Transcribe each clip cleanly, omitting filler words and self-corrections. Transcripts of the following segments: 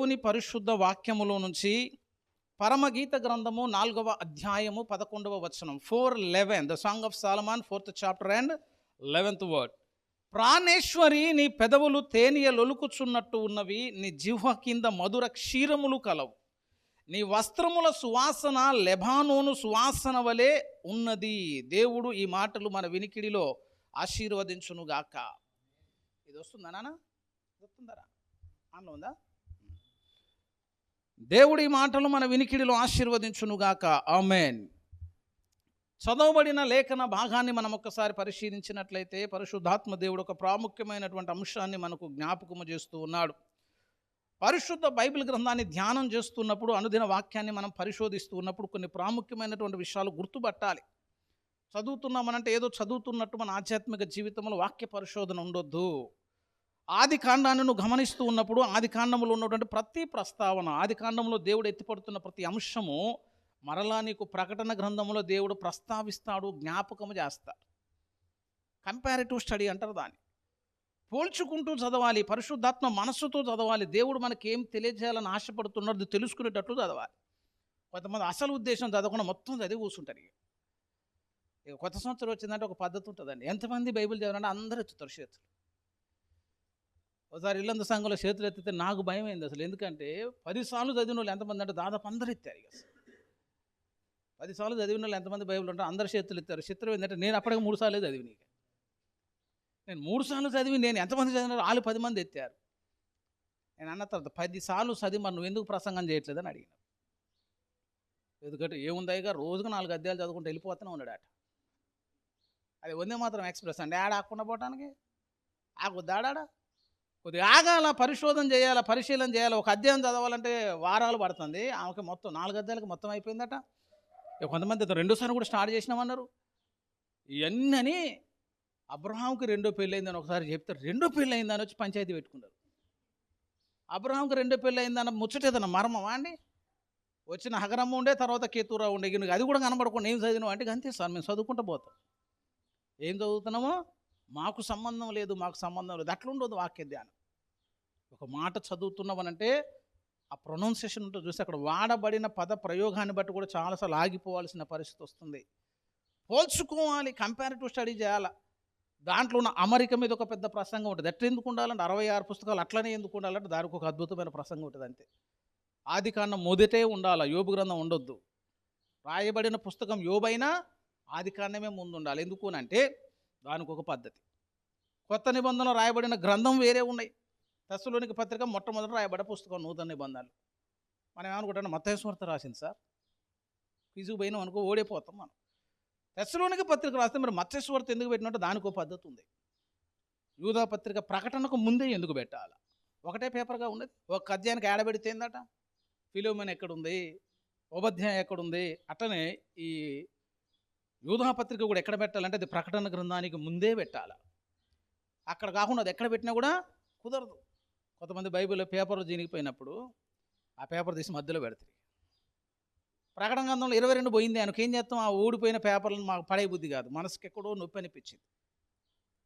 దేవుని పరిశుద్ధ వాక్యములో నుంచి పరమగీత గ్రంథము 4వ అధ్యాయము 11వ వచనం. 4:11, the song of Solomon 4th chapter and 11th word. ప్రాణేశ్వరి, నీ పెదవులు తేనియలొలుకుచున్నట్టు ఉన్నవి, నీ జిహ్వ కింద మధుర క్షీరములు కలవు. నీ వస్త్రముల సువాసన లెబానోను సువాసన వలె ఉన్నది. దేవుడు ఈ మాటలు మన వినికిడిలో ఆశీర్వదించునుగాక. ఇది వస్తుందా నాన్న? వస్తుందరా? ఆన్లో ఉందా? దేవుడి మాటలు మన వినికిడిలో ఆశీర్వదించునుగాక. ఆమేన్. చదవబడిన లేఖన భాగాన్ని మనం ఒక్కసారి పరిశీలించినట్లయితే పరిశుద్ధాత్మ దేవుడు ఒక ప్రాముఖ్యమైనటువంటి అంశాన్ని మనకు జ్ఞాపకము చేస్తూ ఉన్నాడు. పరిశుద్ధ బైబిల్ గ్రంథాన్ని ధ్యానం చేస్తున్నప్పుడు, అనుదిన వాక్యాన్ని మనం పరిశోధిస్తూ ఉన్నప్పుడు కొన్ని ప్రాముఖ్యమైనటువంటి విషయాలు గుర్తుపట్టాలి. చదువుతున్నామనంటే ఏదో చదువుతున్నట్టు మన ఆధ్యాత్మిక జీవితంలో వాక్య పరిశోధన ఉండొద్దు. ఆది కాండాన్ని నువ్వు గమనిస్తూ ఉన్నప్పుడు ఆది కాండంలో ఉన్నటువంటి ప్రతి ప్రస్తావన, ఆది కాండంలో దేవుడు ఎత్తిపడుతున్న ప్రతి అంశము మరలా నీకు ప్రకటన గ్రంథంలో దేవుడు ప్రస్తావిస్తాడు, జ్ఞాపకము చేస్తాడు. కంపారిటివ్ స్టడీ అంటారు దాన్ని. పోల్చుకుంటూ చదవాలి, పరిశుద్ధాత్మ మనస్సుతో చదవాలి. దేవుడు మనకి ఏం తెలియజేయాలని ఆశపడుతున్నది తెలుసుకునేటట్లు చదవాలి. కొంతమంది అసలు ఉద్దేశం చదవకుండా మొత్తం చదివి కూర్చుంటారు. ఇక కొత్త సంవత్సరం వచ్చిందంటే ఒక పద్ధతి ఉంటుందండి. ఎంతమంది బైబిల్ చదవాలంటే అందరూ ఎత్తుతారు చేతులు. ఒకసారి ఇల్లందు సంఘంలో చేతులు ఎత్తితే నాకు భయం అయింది అసలు. ఎందుకంటే 10 సార్లు చదివిన వాళ్ళు ఎంతమంది అంటే దాదాపు అందరు ఎత్తారు. ఇక 10 సార్లు చదివిన వాళ్ళు ఎంతమంది బైబిల్ ఉంటారు? అందరు చేతులు ఎత్తారు. చిత్రం ఏంటంటే నేను అప్పటికి 3 సార్లే చదివిన. నేను 3 సార్లు చదివి నేను ఎంతమంది చదివినారు? వాళ్ళు 10 మంది ఎత్తారు. నేను అన్న తర్వాత 10 సార్లు చదివి మరి నువ్వు ఎందుకు ప్రసంగం చేయట్లేదని అడిగిన. ఎందుకంటే ఏముందయ్యగా రోజుకు 4 అధ్యాయాలు చదువుకుంటూ వెళ్ళిపోతూనే ఉన్నాడట. అది వందే మాత్రం ఎక్స్ప్రెస్ అండి. ఆకుండా పోవటానికి ఆగుద్దాడా? కొద్దిగా ఆగాల, పరిశోధన చేయాలా, పరిశీలన చేయాలి. ఒక అధ్యాయం చదవాలంటే వారాలు పడుతుంది. ఆమెకి మొత్తం 4 అధ్యాయాలకు మొత్తం అయిపోయిందట. కొంతమంది 2సారి కూడా స్టార్ట్ చేసినామన్నారు. ఇవన్నీ అబ్రహాంకి 2వ పెళ్ళి అయిందని ఒకసారి చెప్తే 2వ పెళ్ళి అయిందని వచ్చి పంచాయతీ పెట్టుకున్నారు. అబ్రహాంకి 2వ పెళ్ళి అయిందన్న ముచ్చటేదన్న మర్మమా అండి? వచ్చిన హగరమ్మ ఉండే, తర్వాత కేతురా ఉండే. అది కూడా కనబడకుండా ఏం చదివినావు అంటే అంతే సార్, మేము చదువుకుంటూ పోతాం. ఏం చదువుతున్నామో మాకు సంబంధం లేదు, మాకు సంబంధం లేదు. అట్లా ఉండదు వాక్య ధ్యానం. ఒక మాట చదువుతున్నామనంటే ఆ ప్రొనౌన్సియేషన్ ఉంటుంది చూసి, అక్కడ వాడబడిన పద ప్రయోగాన్ని బట్టి కూడా చాలాసార్లు ఆగిపోవాల్సిన పరిస్థితి వస్తుంది. పోల్చుకోవాలి, కంపారిటివ్ స్టడీ చేయాలి. దాంట్లో ఉన్న అమరిక మీద ఒక పెద్ద ప్రసంగం ఉంటుంది. ఎట్లా ఎందుకు ఉండాలంటే 66 పుస్తకాలు అట్లనే ఎందుకు ఉండాలంటే దానికి ఒక అద్భుతమైన ప్రసంగం ఉంటుంది అంతే. ఆది కాండం మొదటే ఉండాలి, యోబు గ్రంథం ఉండొద్దు. రాయబడిన పుస్తకం యోబైనా ఆది కాండమే ముందు ఉండాలి. ఎందుకు అంటే దానికి ఒక పద్ధతి. కొత్త నిబంధనలు రాయబడిన గ్రంథం వేరే ఉన్నాయి. తెస్సలోనిక పత్రిక మొట్టమొదటి రాయబడ్డ పుస్తకం నూతన నిబంధనలు. మనం ఏమనుకుంటాం, మత్తయి సువార్త రాసింది సార్, ఫీజుకు పోయినాం అనుకో ఓడిపోతాం మనం. తెస్సలోనిక పత్రిక రాస్తే మరి మత్తయి సువార్త ఎందుకు పెట్టినట్టు దానికి ఒక పద్ధతి ఉంది. యూదా పత్రిక ప్రకటనకు ముందే ఎందుకు పెట్టాలి? ఒకటే పేపర్గా ఉండదు. ఒక అధ్యాయానికి ఏడబెడితే ఏందట? ఫిలోమెన ఎక్కడుంది, ఉపధ్యాయం ఎక్కడుంది? అట్లనే ఈ యూదా పత్రిక కూడా ఎక్కడ పెట్టాలంటే అది ప్రకటన గ్రంథానికి ముందే పెట్టాలి. అక్కడ కాకుండా అది ఎక్కడ పెట్టినా కూడా కుదరదు. కొంతమంది బైబిల్లో పేపర్లు చినిగిపోయినప్పుడు ఆ పేపర్ తీసి మధ్యలో పెడతారు. ప్రకటన గ్రంథంలో 22 పోయింది, ఆయనకి ఏం చేస్తాం? ఆ ఓడిపోయిన పేపర్లను మాకు పడే బుద్ధి కాదు, మనసుకి ఎక్కడో నొప్పి అనిపించింది.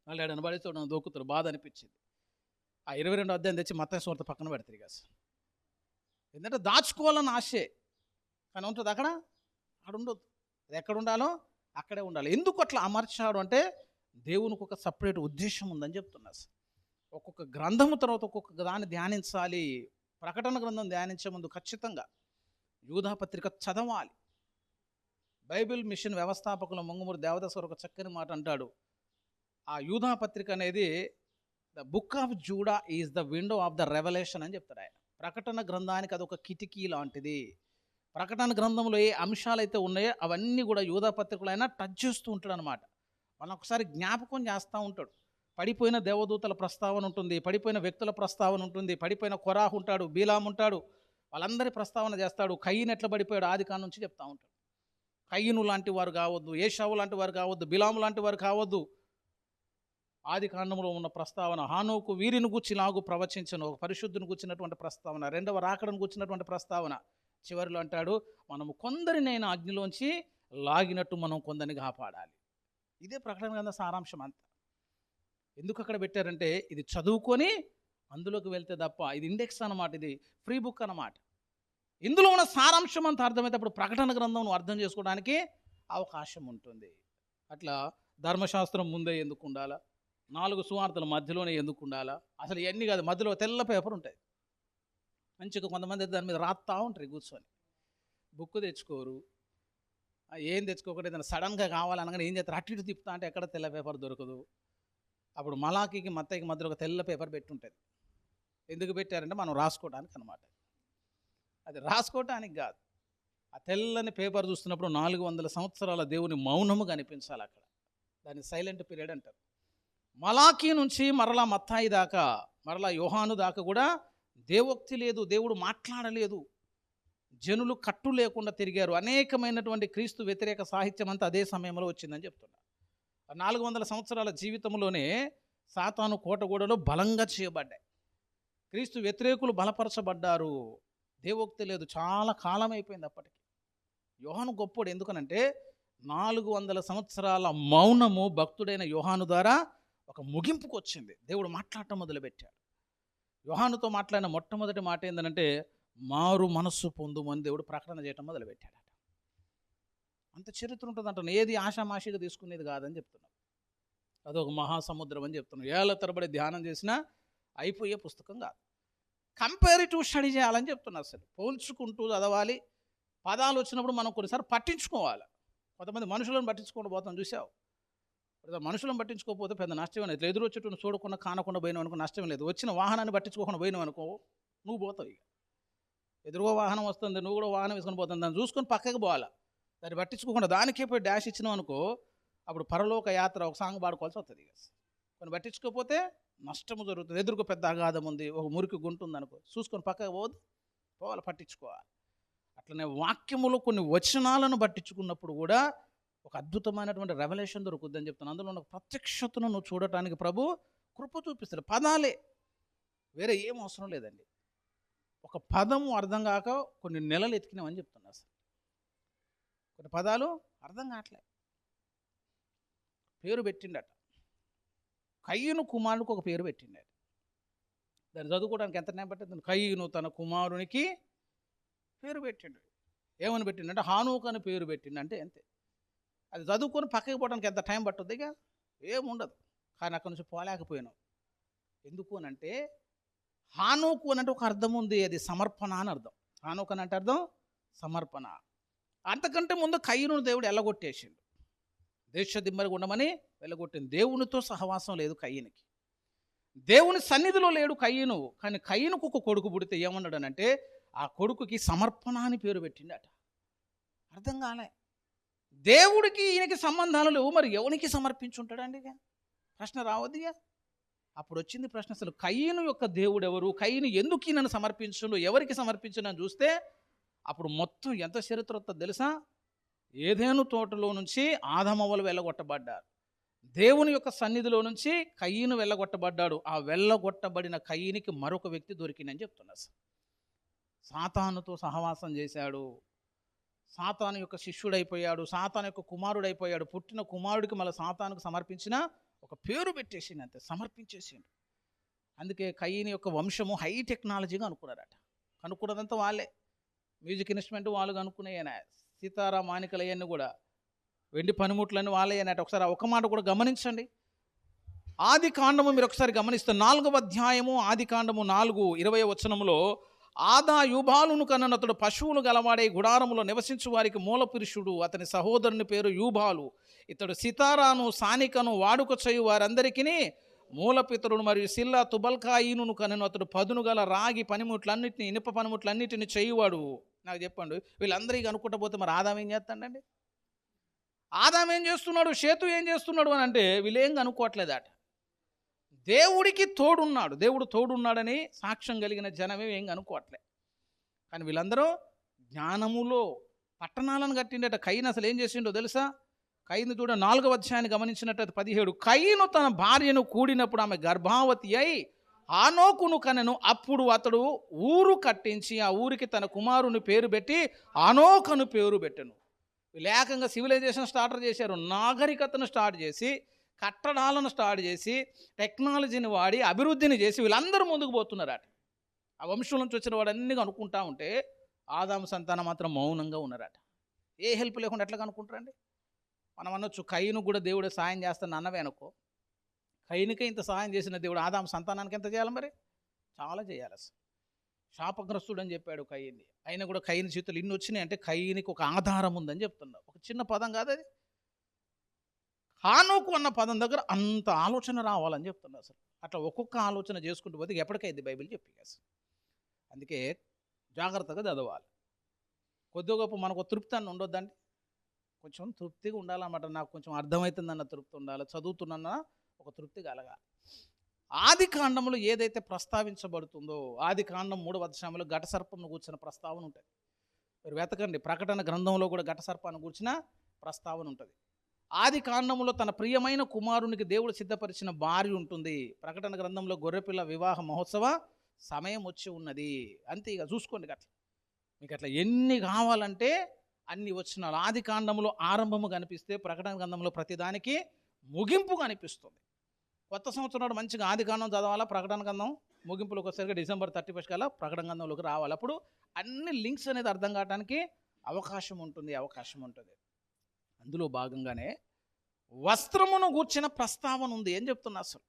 మళ్ళీ ఆడని పడితే దొక్కుతారు, బాధ అనిపించింది. ఆ 22వ అధ్యాయం తెచ్చి మత్తయి సువార్త పక్కన పెడతారు. ఇక ఎందుకంటే దాచుకోవాలని ఆశే, కానీ ఉంటుంది అక్కడ ఉండదు. అది ఎక్కడ ఉండాలో అక్కడే ఉండాలి. ఎందుకు అట్లా అమర్చాడు అంటే దేవునికి ఒక సపరేట్ ఉద్దేశం ఉందని చెప్తున్నా. ఒక్కొక్క గ్రంథము తర్వాత ఒక్కొక్క దాన్ని ధ్యానించాలి. ప్రకటన గ్రంథం ధ్యానించే ముందు ఖచ్చితంగా యూదా పత్రిక చదవాలి. బైబిల్ మిషన్ వ్యవస్థాపకులు మంగుమూరి దేవదాసు ఒక చక్కని మాట అంటాడు. ఆ యూదా పత్రిక అనేది the book of JUDA is the window of the revolution అని చెప్తాడు ఆయన. ప్రకటన గ్రంథానికి అదొక కిటికీ లాంటిది. ప్రకటన గ్రంథంలో ఏ అంశాలు అయితే ఉన్నాయో అవన్నీ కూడా యూదా పత్రికలు అయినా టచ్ చేస్తూ ఉంటాడు అనమాట. మనం ఒకసారి జ్ఞాపకం చేస్తూ ఉంటాడు. పడిపోయిన దేవదూతల ప్రస్తావన ఉంటుంది, పడిపోయిన వ్యక్తుల ప్రస్తావన ఉంటుంది, పడిపోయిన కొరాహు ఉంటాడు, బీలాం ఉంటాడు, వాళ్ళందరి ప్రస్తావన చేస్తాడు. కయ్యను ఎట్లా పడిపోయాడు ఆది కాండం నుంచి చెప్తా ఉంటాడు. కయ్యను లాంటి వారు కావద్దు, ఏషావు లాంటి వారు కావద్దు, బిలాము లాంటి వారు కావద్దు. ఆది కాండంలో ఉన్న ప్రస్తావన హానోకు వీరిని గూర్చి లాగు ప్రవచించను, ఒక పరిశుద్ధుని కూర్చున్నటువంటి ప్రస్తావన, 2వ రాకడను కూర్చున్నటువంటి ప్రస్తావన. చివరిలో అంటాడు, మనము కొందరినైనా అగ్నిలోంచి లాగినట్టు మనం కొందరిని కాపాడాలి. ఇదే ప్రకటన గ్రంథ సారాంశం అంతా. ఎందుకు అక్కడ పెట్టారంటే ఇది చదువుకొని అందులోకి వెళ్తే తప్ప, ఇది ఇండెక్స్ అన్నమాట, ఇది ఫ్రీ బుక్ అన్నమాట. ఇందులో ఉన్న సారాంశం అంతా అర్థమైనప్పుడు ప్రకటన గ్రంథం నువ్వు అర్థం చేసుకోవడానికి అవకాశం ఉంటుంది. అట్లా ధర్మశాస్త్రం ముందే ఎందుకు ఉండాలా, 4 సువార్తల మధ్యలోనే ఎందుకు ఉండాలా, అసలు ఇవన్నీ కాదు. మధ్యలో తెల్ల పేపర్ ఉంటుంది, మంచిగా కొంతమంది దాని మీద రాస్తా ఉంటారు కూర్చొని. బుక్ తెచ్చుకోరు, ఏం తెచ్చుకోకుండా ఏదైనా సడన్గా కావాలనగానే ఏం చేస్తారు, అటు ఇటు తిప్పుతా అంటే ఎక్కడ తెల్ల పేపర్ దొరకదు. అప్పుడు మలాకీకి మత్తయికి మధ్యలో ఒక తెల్ల పేపర్ పెట్టి ఉంటుంది. ఎందుకు పెట్టారంటే మనం రాసుకోవడానికి అనమాట. అది రాసుకోవటానికి కాదు. ఆ తెల్లని పేపర్ చూస్తున్నప్పుడు 400 సంవత్సరాల దేవుని మౌనము కనిపించాలి అక్కడ. దాన్ని సైలెంట్ పీరియడ్ అంటారు. మలాకీ నుంచి మరలా మత్తాయి దాకా, మరలా యోహాను దాకా కూడా దేవోక్తి లేదు, దేవుడు మాట్లాడలేదు. జనులు కట్టు లేకుండా తిరిగారు. అనేకమైనటువంటి క్రీస్తు వ్యతిరేక సాహిత్యం అంతా అదే సమయంలో వచ్చిందని చెప్తున్నారు. 400 సంవత్సరాల జీవితంలోనే సాతాను కోటగూడలో బలంగా చేయబడ్డాయి. క్రీస్తు వ్యతిరేకులు బలపరచబడ్డారు. దేవోక్తి లేదు, చాలా కాలం అయిపోయింది అప్పటికి. యోహాను గొప్పోడు, ఎందుకనంటే 400 సంవత్సరాల మౌనము భక్తుడైన యోహాను ద్వారా ఒక ముగింపుకు వచ్చింది. దేవుడు మాట్లాడటం మొదలుపెట్టాడు. యోహానుతో మాట్లాడిన మొట్టమొదటి మాట ఏంటంటే మారు మనస్సు పొందుమని దేవుడు ప్రకటన చేయటం మొదలుపెట్టాడట. అంత చరిత్ర ఉంటుందంట. ఏది ఆషామాషిగా తీసుకునేది కాదని చెప్తున్నాం. అదొక మహాసముద్రం అని చెప్తున్నాం. ఏళ్ళ తరబడి ధ్యానం చేసినా అయిపోయే పుస్తకం కాదు. కంపారిటివ్ స్టడీ చేయాలని చెప్తున్నారు. అసలు పోల్చుకుంటూ చదవాలి. పదాలు వచ్చినప్పుడు మనం కొన్నిసార్లు పట్టించుకోవాలి. కొంతమంది మనుషులను పట్టించుకొని పోతాం, చూసావు. మనుషులను పట్టించుకోకపోతే పెద్ద నష్టమే లేదు. ఎదురు వచ్చేటప్పుడు చూడకుండా కానకుండా పోయినావు అనుకో నష్టం లేదు. వచ్చిన వాహనాన్ని పట్టించుకోకుండా పోయినావు అనుకో నువ్వు పోతావు. ఇక ఎదురుగా వాహనం వస్తుంది, నువ్వు కూడా వాహనం వేసుకొని పోతుంది, దాన్ని చూసుకొని పక్కకి పోవాలా. దాన్ని పట్టించుకోకుండా దానికే పోయి డాష్ ఇచ్చినావు అనుకో అప్పుడు పరలోక యాత్ర ఒక సాంగ్ పాడుకోవాల్సి వస్తుంది. ఇక కొన్ని పట్టించుకోకపోతే నష్టము జరుగుతుంది. ఎదురుకు పెద్ద అగాధం ఉంది, ఒక మురికి గుంటుంది అనుకో, చూసుకొని పక్కకు పోవద్దు, పోవాలి, పట్టించుకోవాలి. అట్లనే వాక్యములో కొన్ని వచనాలను పట్టించుకున్నప్పుడు కూడా ఒక అద్భుతమైనటువంటి రెవల్యూషన్ దొరుకుద్ది అని చెప్తాను. అందులో ఉన్న ప్రత్యక్షతను నువ్వు చూడటానికి ప్రభు కృప చూపిస్తాడు. పదాలే, వేరే ఏం అవసరం లేదండి. ఒక పదము అర్థం కాక కొన్ని నెలలు ఎతికినామని చెప్తున్నా. అసలు కొన్ని పదాలు అర్థం కావట్లే. పేరు పెట్టిండట, కయ్యూను కుమారునికి ఒక పేరు పెట్టిండట. దాన్ని చదువుకోవడానికి ఎంత టైం పట్టింది. కయ్యూను తన కుమారునికి పేరు పెట్టిండు. ఏమని పెట్టిండంటే హానూక్ అని పేరు పెట్టిండంటే అంతే. అది చదువుకొని పక్కకి పోవడానికి ఎంత టైం పట్టుద్ది, ఇక ఏముండదు. కానీ అక్కడి నుంచి పోలేకపోయినావు. ఎందుకు అని అంటే హానోకు అని అంటే ఒక అర్థం ఉంది, అది సమర్పణ అని అర్థం. హానోకు అని అంటే అర్థం సమర్పణ. అంతకంటే ముందు కయ్యూను దేవుడు ఎల్లగొట్టేసిండు. దేశ దిమ్మరిగా ఉండమని వెళ్ళగొట్టింది. దేవునితో సహవాసం లేదు కయ్యూనికి, దేవుని సన్నిధిలో లేడు కయ్యూను. కానీ కయ్యూనుకు ఒక కొడుకు పుడితే ఏమన్నాడు అంటే ఆ కొడుకుకి సమర్పణ అని పేరు పెట్టిండట. అర్థం కాలే. దేవుడికి ఈయనకి సంబంధాలు లేవు, మరి ఎవరికి సమర్పించుంటాడండి? ఇక ప్రశ్న రావద్దు. ఇక అప్పుడు వచ్చింది ప్రశ్న, అసలు కయ్యూను యొక్క దేవుడు ఎవరు, కయ్యూను ఎందుకు ఈయనను సమర్పించుండు, ఎవరికి సమర్పించునని చూస్తే అప్పుడు మొత్తం ఎంత చరిత్ర వస్తుందో తెలుసా? ఏదేను తోటలో నుంచి ఆదామవ్వలు వెళ్ళగొట్టబడ్డారు. దేవుని యొక్క సన్నిధిలో నుంచి కయ్యూను వెళ్ళగొట్టబడ్డాడు. ఆ వెళ్ళగొట్టబడిన కయ్యూనికి మరొక వ్యక్తి దొరికిందని చెప్తున్నారు. సాతానుతో సహవాసం చేశాడు, సాతాను యొక్క శిష్యుడైపోయాడు, సాతాను యొక్క కుమారుడైపోయాడు. పుట్టిన కుమారుడికి మళ్ళీ సాతానుకు సమర్పించిన ఒక పేరు పెట్టేసింది, అంతే, సమర్పించేసిండు. అందుకే కయ్యూను యొక్క వంశము హై టెక్నాలజీగా అనుకున్నారట. కనుక్కున్నదంతా వాళ్ళే, మ్యూజిక్ ఇన్స్ట్రుమెంట్ వాళ్ళు కనుక్కునేయన, సీతారా మాణికలయ్యన్ని కూడా, వెండి పనిముట్లన్నీ వాళ్ళే అన్నట్టు. ఒకసారి ఒక మాట కూడా గమనించండి. ఆది కాండము మీరు ఒకసారి గమనిస్తే 4వ అధ్యాయము ఆది కాండము 4:20 వచనములో ఆదా యూబాలును కన్నను, అతడు పశువులు గలవాడే గుడారములో నివసించు వారికి మూల పురుషుడు, అతని సహోదరుని పేరు యూబాలు. ఇతడు సితారాను సానికను వాడుక చేయు వారందరికీ మూలపితరుడు. మరియు సిల్లా తుబల్కాయిను కనెను, అతడు పదును గల రాగి పనిముట్లన్నింటినీ ఇనుప పనిముట్లన్నింటినీ చేయువాడు. నాకు చెప్పండి, వీళ్ళందరికీ అనుకుంటా పోతే మరి ఆదాం ఏం చేస్తాడండి? ఆదాం ఏం చేస్తున్నాడు, షేతు ఏం చేస్తున్నాడు అని అంటే వీళ్ళేం కనుక్కోవట్లేదట. దేవుడికి తోడున్నాడు, దేవుడు తోడున్నాడని సాక్ష్యం కలిగిన జనమే ఏం కనుక్కోవట్లే. కానీ వీళ్ళందరూ జ్ఞానములో పట్టణాలను కట్టిండట. కయ్యూను అసలు ఏం చేసిండో తెలుసా? కయ్యూను చూడ 4వ అధ్యాయాన్ని గమనించినట్టు 17, కయ్యూను తన భార్యను కూడినప్పుడు ఆమె గర్భావతి అయి ఆనోకును కనెను. అప్పుడు అతడు ఊరు కట్టించి ఆ ఊరికి తన కుమారుని పేరు పెట్టి ఆనోకను పేరు పెట్టెను. వీళ్ళు ఏకంగా సివిలైజేషన్ స్టార్టర్ చేశారు, నాగరికతను స్టార్ట్ చేసి కట్టడాలను స్టార్ట్ చేసి టెక్నాలజీని వాడి అభివృద్ధిని చేసి వీళ్ళందరూ ముందుకు పోతున్నారట. ఆ వంశం నుంచి వచ్చిన వాడు అన్నీ కనుక్కుంటా ఉంటే ఆదాము సంతానం మాత్రం మౌనంగా ఉన్నారట. ఏ హెల్ప్ లేకుండా ఎట్లా కనుక్కుంటారండి? మనం అనొచ్చు కయ్యను కూడా దేవుడు సాయం చేస్తాను అన్నవే అనుకో. కయ్యనికే ఇంత సాయం చేసిన దేవుడు ఆదాము సంతానానికి ఎంత చేయాలి? మరి చాలా చేయాలి. అసలు శాపగ్రస్తుడు అని చెప్పాడు కయ్యని. అయినా కూడా కయ్యని చేతులు ఇన్ని వచ్చినాయి అంటే కయ్యనికి ఒక ఆధారం ఉందని చెప్తున్నావు. ఒక చిన్న పదం కాదు అది. హానోకు అన్న పదం దగ్గర అంత ఆలోచన రావాలని చెప్తున్నా. అసలు అట్లా ఒక్కొక్క ఆలోచన చేసుకుంటూ పోతే ఎప్పటికైంది బైబిల్ చెప్పి. అసలు అందుకే జాగ్రత్తగా చదవాలి. కొద్దిగా గొప్ప మనకు తృప్తి అని ఉండొద్దండి. కొంచెం తృప్తిగా ఉండాలన్నమాట. నాకు కొంచెం అర్థమవుతుందన్న తృప్తి ఉండాలి, చదువుతున్నా ఒక తృప్తి కలగాలి. ఆది కాండంలో ఏదైతే ప్రస్తావించబడుతుందో, ఆది కాండం 3వ అధ్యాయంలో ఘట సర్పంను కూర్చున్న ప్రస్తావన ఉంటుంది. మీరు వెతకండి, ప్రకటన గ్రంథంలో కూడా ఘట సర్పాన్ని కూర్చిన ప్రస్తావన ఉంటుంది. ఆది కాండంలో తన ప్రియమైన కుమారునికి దేవుడు సిద్ధపరిచిన భార్య ఉంటుంది. ప్రకటన గ్రంథంలో గొర్రెపిల్ల వివాహ మహోత్సవ సమయం వచ్చి ఉన్నది. అంతే, ఇక చూసుకోండి. అట్లా మీకు అట్లా ఎన్ని కావాలంటే అన్ని వచనాలు ఆది కాండంలో ఆరంభము కనిపిస్తే ప్రకటన గ్రంథంలో ప్రతిదానికి ముగింపు కనిపిస్తుంది. కొత్త సంవత్సరం నాడు మంచిగా ఆది కాండం చదవాలా, ప్రకటన గ్రంథం ముగింపులోకి వచ్చేసరికి డిసెంబర్ 31 కల్లా ప్రకటన గ్రంథంలోకి రావాలి. అప్పుడు అన్ని లింక్స్ అనేది అర్థం కావడానికి అవకాశం ఉంటుంది. అందులో భాగంగానే వస్త్రమును గూర్చిన ప్రస్తావన ఉంది అని చెప్తున్నా. అసలు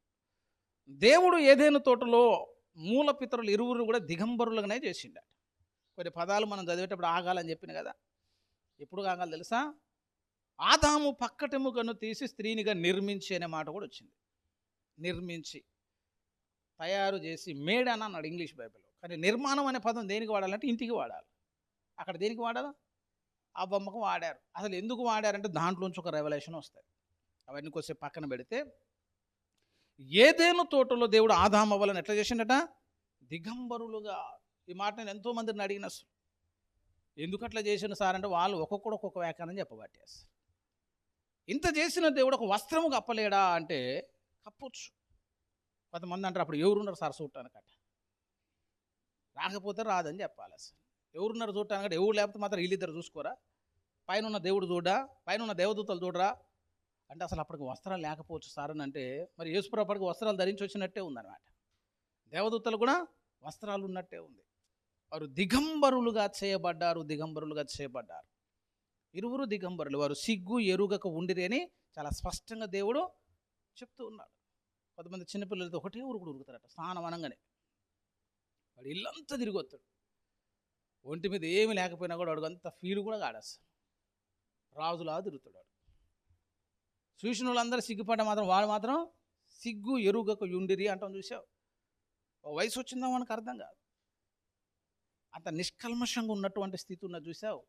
దేవుడు ఏదైనా తోటలో మూల పితరులు ఇరువురు కూడా దిగంబరులుగానే చేసిండట. కొన్ని పదాలు మనం చదివేటప్పుడు ఆగాలని చెప్పిన కదా. ఎప్పుడు ఆగాలి తెలుసా? ఆదాము పక్కటెముకను తీసి స్త్రీనిగా నిర్మించి అనే మాట కూడా వచ్చింది. నిర్మించి, తయారు చేసి, మేడ్ అని అన్నాడు ఇంగ్లీష్ బైబిల్లో. కానీ నిర్మాణం అనే పదం దేనికి వాడాలంటే ఇంటికి వాడాలి. అక్కడ దేనికి వాడాలి? ఆ బొమ్మకు వాడారు. అసలు ఎందుకు వాడారంటే దాంట్లోంచి ఒక రెవల్యూషన్ వస్తుంది. అవన్నీ కొద్దిసేపు పక్కన పెడితే, ఏదేను తోటలో దేవుడు ఆదాము అవ్వాలని ఎట్లా చేసిండట? దిగంబరులుగా. ఈ మాట నేను ఎంతోమందిని అడిగిన, ఎందుకు అట్లా చేసిన సార్ అంటే వాళ్ళు ఒక్కొక్కడు ఒక్కొక్క వ్యాఖ్యానం చెప్పబట్టి. అసలు ఇంత చేసిన దేవుడు ఒక వస్త్రము కప్పలేడా అంటే కప్పొచ్చు. కొంతమంది అంటారు అప్పుడు ఎవరున్నారు సార్ చూడటానికట. రాకపోతే రాదని చెప్పాలి. అసలు ఎవరున్నారు చూడటానికంటే ఎవరు లేకపోతే మాత్రం వీళ్ళిద్దరు చూసుకోరా? పైన ఉన్న దేవుడు చూడరా? పైన ఉన్న దేవదూతలు చూడరా? అంటే అసలు అప్పటికి వస్త్రాలు లేకపోవచ్చు సార్ అని అంటే మరి యేసుప్రభు అప్పటికి వస్త్రాలు ధరించి వచ్చినట్టే ఉందన్నమాట. దేవదూతలు కూడా వస్త్రాలు ఉన్నట్టే ఉంది. వారు దిగంబరులుగా చేయబడ్డారు. ఇరువురు దిగంబరులు. వారు సిగ్గు ఎరుగక ఉండిరి అని చాలా స్పష్టంగా దేవుడు చెప్తూ ఉన్నాడు. కొంతమంది చిన్నపిల్లలతో ఒకటే ఊరుకుడు ఉరుకుతారట. స్నానం అనగానే వాడు ఇల్లంతా తిరిగి వస్తాడు. ఒంటి మీద ఏమి లేకపోయినా కూడా వాడు అంత ఫీల్ కూడా కాడేస్తాడు. రాజులా తిరుగుతాడు. చూసిన వాళ్ళందరూ సిగ్గుపడ్డ మాత్రం వాడు మాత్రం సిగ్గు ఎరుగక ఉండిరి అంటాం. చూసావు? వయసు వచ్చిందా మనకు అర్థం కాదు. అంత నిష్కల్మషంగా ఉన్నటువంటి స్థితి ఉన్నది. చూసావు?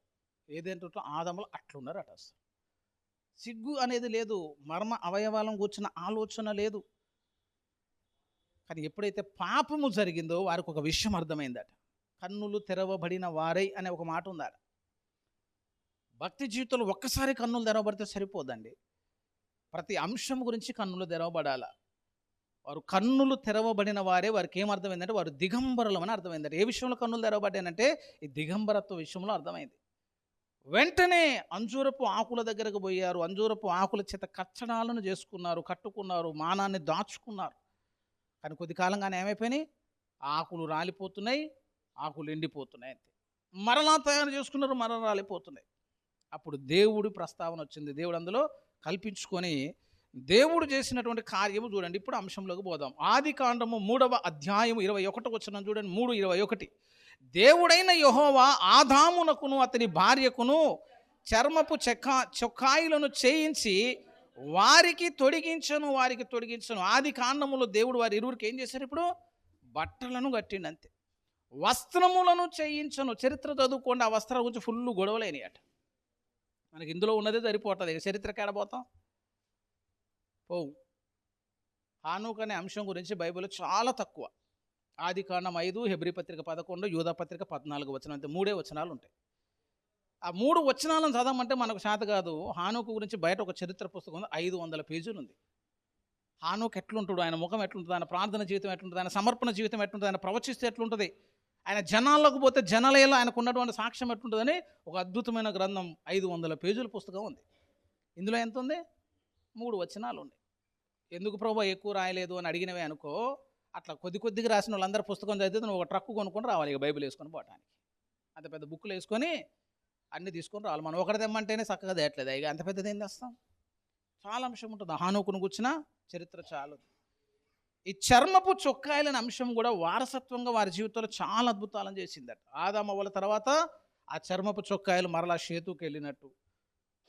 ఏదేంటో ఆదములు అట్లున్నారట. అసలు సిగ్గు అనేది లేదు. మర్మ అవయవాలను కూర్చున్న ఆలోచన లేదు. కానీ ఎప్పుడైతే పాపము జరిగిందో వారికి ఒక విషయం అర్థమైందట. కన్నులు తెరవబడిన వారై అనే ఒక మాట ఉందట. భక్తి జీవితంలో ఒక్కసారి కన్నులు తెరవబడితే సరిపోదండి. ప్రతి అంశం గురించి కన్నులు తెరవబడాల. వారు కన్నులు తెరవబడిన వారే. వారికి ఏమర్థమైందంటే వారు దిగంబరులమని అర్థమైందట. ఏ విషయంలో కన్నులు తెరవబడ్డానంటే ఈ దిగంబరత్వ విషయంలో అర్థమైంది. వెంటనే అంజూరపు ఆకుల దగ్గరకు పోయారు. అంజూరపు ఆకుల చేత కచ్చడాలను చేసుకున్నారు, కట్టుకున్నారు, మానాన్ని దాచుకున్నారు. కానీ కొద్ది కాలంగానే ఏమైపోయినాయి? ఆకులు రాలిపోతున్నాయి, ఆకులు ఎండిపోతున్నాయి. అంతే. మరలా తయారు చేసుకున్నారు, మరలా రాలిపోతున్నాయి. అప్పుడు దేవుడి ప్రస్తావన వచ్చింది. దేవుడు అందులో కల్పించుకొని దేవుడు చేసినటువంటి కార్యము చూడండి. ఇప్పుడు అంశంలోకి పోదాం. ఆది కాండము 3వ అధ్యాయము 21 వచనం చూడండి. 3:21. దేవుడైన యెహోవా ఆదామునకును అతని భార్యకును చర్మపు చొక్కాయిలను చేయించి వారికి తొడిగించను. ఆది కాండములో దేవుడు వారి ఇరువురికి ఏం చేశారు? ఇప్పుడు బట్టలను కట్టిండు. అంతే. వస్త్రములను చేయించను. చరిత్ర చదువుకోండి. ఆ వస్త్రాల గురించి ఫుల్ గొడవలేని అట. మనకి ఇందులో ఉన్నదే సరిపోతుంది. చరిత్రకి ఆడబోతాం పోవు. హానోకు అనే అంశం గురించి బైబిల్లో చాలా తక్కువ. ఆది కాండం 5, హెబ్రీ పత్రిక 11, యూదా పత్రిక 14 వచనం. అంతే 3 వచనాలు ఉంటాయి. ఆ 3 వచనాలను చదవమంటే మనకు శాత కాదు. హానోకు గురించి బయట ఒక చరిత్ర పుస్తకం ఉంది, 500 పేజీలు ఉంది. హానోకు ఎట్లుంటాడు, ఆయన ముఖం ఎట్లుంటుంది, ఆయన ప్రార్థన జీవితం ఎట్లుంటుంది, ఆయన సమర్పణ జీవితం ఎట్లుంటుంది, ఆయన ప్రవచిస్తే ఎట్లుంటుంది, ఆయన జనాల్లోకి పోతే జనాలయంలో ఆయనకు ఉన్నటువంటి సాక్ష్యం ఎట్లుంటుందని ఒక అద్భుతమైన గ్రంథం 500 పేజీల పుస్తకం ఉంది. ఇందులో ఎంత ఉంది? 3 వచనాలు ఉన్నాయి. ఎందుకు ప్రభు ఎక్కువ రాయలేదు అని అడిగినవే అనుకో, అట్లా కొద్ది కొద్దిగా రాసిన వాళ్ళందరూ పుస్తకం చదివితే నువ్వు ఒక ట్రక్కు కొనుక్కొని రావాలి ఇక బైబిల్ వేసుకొని పోవటానికి. అంత పెద్ద బుక్కులు వేసుకొని అన్నీ తీసుకొని రావాలి. మనం ఒకటి తెమ్మంటేనే చక్కగా తేయట్లేదు, ఇక అంత పెద్దది ఏం చేస్తాం? చాలా అంశం ఉంటుంది. హానోకును కూర్చున్న చరిత్ర చాలు. ఈ చర్మపు చొక్కాయలనే అంశం కూడా వారసత్వంగా వారి జీవితంలో చాలా అద్భుతాలను చేసిందట. ఆదామవ్వల తర్వాత ఆ చర్మపు చొక్కాయలు మరలా షేతుకి వెళ్ళినట్టు,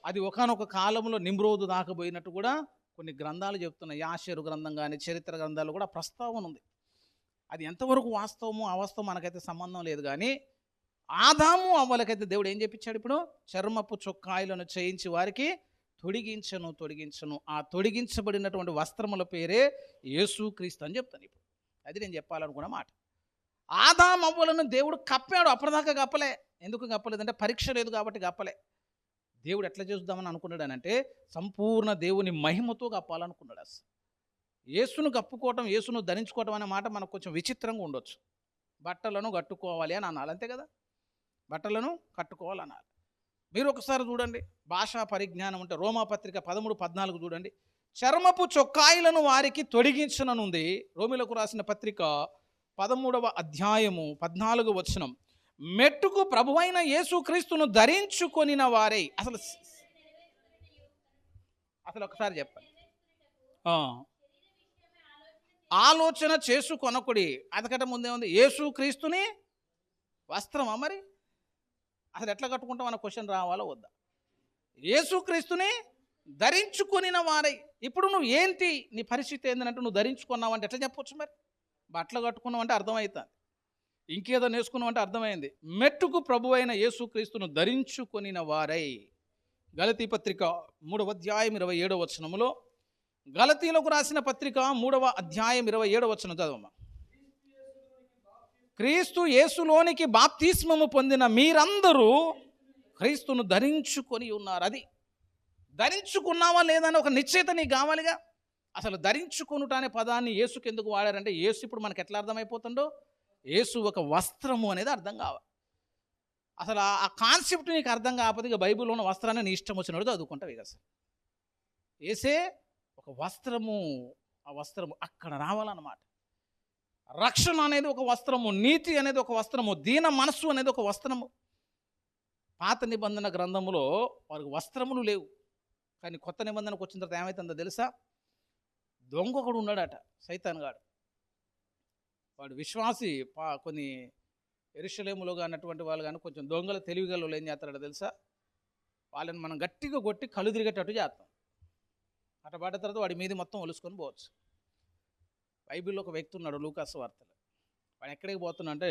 అది ఒకానొక కాలంలో నిమ్రోదు దాకపోయినట్టు కూడా కొన్ని గ్రంథాలు చెప్తున్నాయి. యాషేరు గ్రంథం కానీ చరిత్ర గ్రంథాలు కూడా ప్రస్తావన ఉంది. అది ఎంతవరకు వాస్తవమో అవాస్తవం మనకైతే సంబంధం లేదు. కానీ ఆదాము అవ్వలకైతే దేవుడు ఏం చెప్పించాడు? ఇప్పుడు చర్మపు చొక్కాయలను చేయించి వారికి తొడిగించను. ఆ తొడిగించబడినటువంటి వస్త్రముల పేరే యేసుక్రీస్తు అని చెప్తాను. ఇప్పుడు అది నేను చెప్పాలనుకున్న మాట. ఆదాము అవ్వలను దేవుడు కప్పాడు, అప్పటిదాకా కప్పలే. ఎందుకు కప్పలేదంటే పరీక్ష లేదు కాబట్టి కప్పలే. దేవుడు ఎట్లా చేద్దామని అనుకున్నాడు అంటే సంపూర్ణ దేవుని మహిమతో కప్పాలనుకున్నాడు. అసలు యేసును కప్పుకోవటం, యేసును ధరించుకోవటం అనే మాట మనకు కొంచెం విచిత్రంగా ఉండొచ్చు. బట్టలను కట్టుకోవాలి అని అనాలి, అంతే కదా? బట్టలను కట్టుకోవాలనాలి. మీరు ఒకసారి చూడండి, భాషా పరిజ్ఞానం ఉంటే రోమాపత్రిక 13:14 చూడండి. చర్మపు చొక్కాయిలను వారికి తొడిగించనుంది. రోమిలకు రాసిన పత్రిక 13వ అధ్యాయము 14వ వచనం. మెట్టుకు ప్రభువైన యేసుక్రీస్తును ధరించుకొనిన వారై. అసలు ఒకసారి చెప్పండి. ఆలోచన చేసుకొనకుడి. అంతకంటే ముందే ఉంది యేసుక్రీస్తుని వస్త్రమా? మరి అసలు ఎట్లా కట్టుకుంటాం అన్న క్వశ్చన్ రావాలో వద్దా? యేసుక్రీస్తుని ధరించుకొనిన వారై. ఇప్పుడు నువ్వు ఏంటి, నీ పరిస్థితి ఏంటంటే నువ్వు ధరించుకున్నావు అంటే ఎట్లా చెప్పొచ్చు? మరి బట్టలు కట్టుకున్నావు అంటే అర్థమవుతుంది, ఇంకేదో నేర్చుకున్నావు అంటే అర్థమైంది. మెట్టుకు ప్రభువైన యేసుక్రీస్తును ధరించుకొనిన వారై. గలతీ పత్రిక 3వ అధ్యాయం 27వ వచనములో, గలతీలకు రాసిన పత్రిక 3వ అధ్యాయం 27వ వచనం చదవమ్మా. క్రీస్తు యేసులోనికి బాప్తిస్మము పొందిన మీరందరూ క్రీస్తును ధరించుకొని ఉన్నారు. అది ధరించుకున్నావా లేదని ఒక నిశ్చయిత నీకు కావాలిగా. అసలు ధరించుకొనుట అనే పదాన్ని యేసుకు ఎందుకు వాడారంటే, యేసు ఇప్పుడు మనకు ఎట్లా అర్థమైపోతుందో, యేసు ఒక వస్త్రము అనేది అర్థం కావాలి. అసలు ఆ కాన్సెప్ట్ నీకు అర్థం కాకపోతే ఇక బైబిల్లో ఉన్న వస్త్రాన్ని నీ ఇష్టం వచ్చినట్టు చదువుకుంటావు. ఇక అసలు యేసే ఒక వస్త్రము, ఆ వస్త్రము అక్కడ రావాలన్నమాట. రక్షణ అనేది ఒక వస్త్రము, నీతి అనేది ఒక వస్త్రము, దీన మనస్సు అనేది ఒక వస్త్రము. పాత నిబంధన గ్రంథములో వారికి వస్త్రములు లేవు. కానీ కొత్త నిబంధనకు వచ్చిన తర్వాత ఏమవుతుందో తెలుసా? దొంగ ఒకడు ఉన్నాడట, సైతాన్ గాడు. వాడు విశ్వాసి. కొన్ని యెరూషలేములో అన్నటువంటి వాళ్ళు కానీ కొంచెం దొంగలు తెలివిగల ఏం చేస్తాడో తెలుసా? వాళ్ళని మనం గట్టిగా కొట్టి కళ్ళు తిరిగేటట్టు చేస్తాం. అట్ట పడ్డ తర్వాత వాడి మీద మొత్తం ఒలుసుకొని పోవచ్చు. బైబిల్లో ఒక వ్యక్తి ఉన్నాడు, లూకాసు వార్తలు. వాడు ఎక్కడికి పోతున్నాడంటే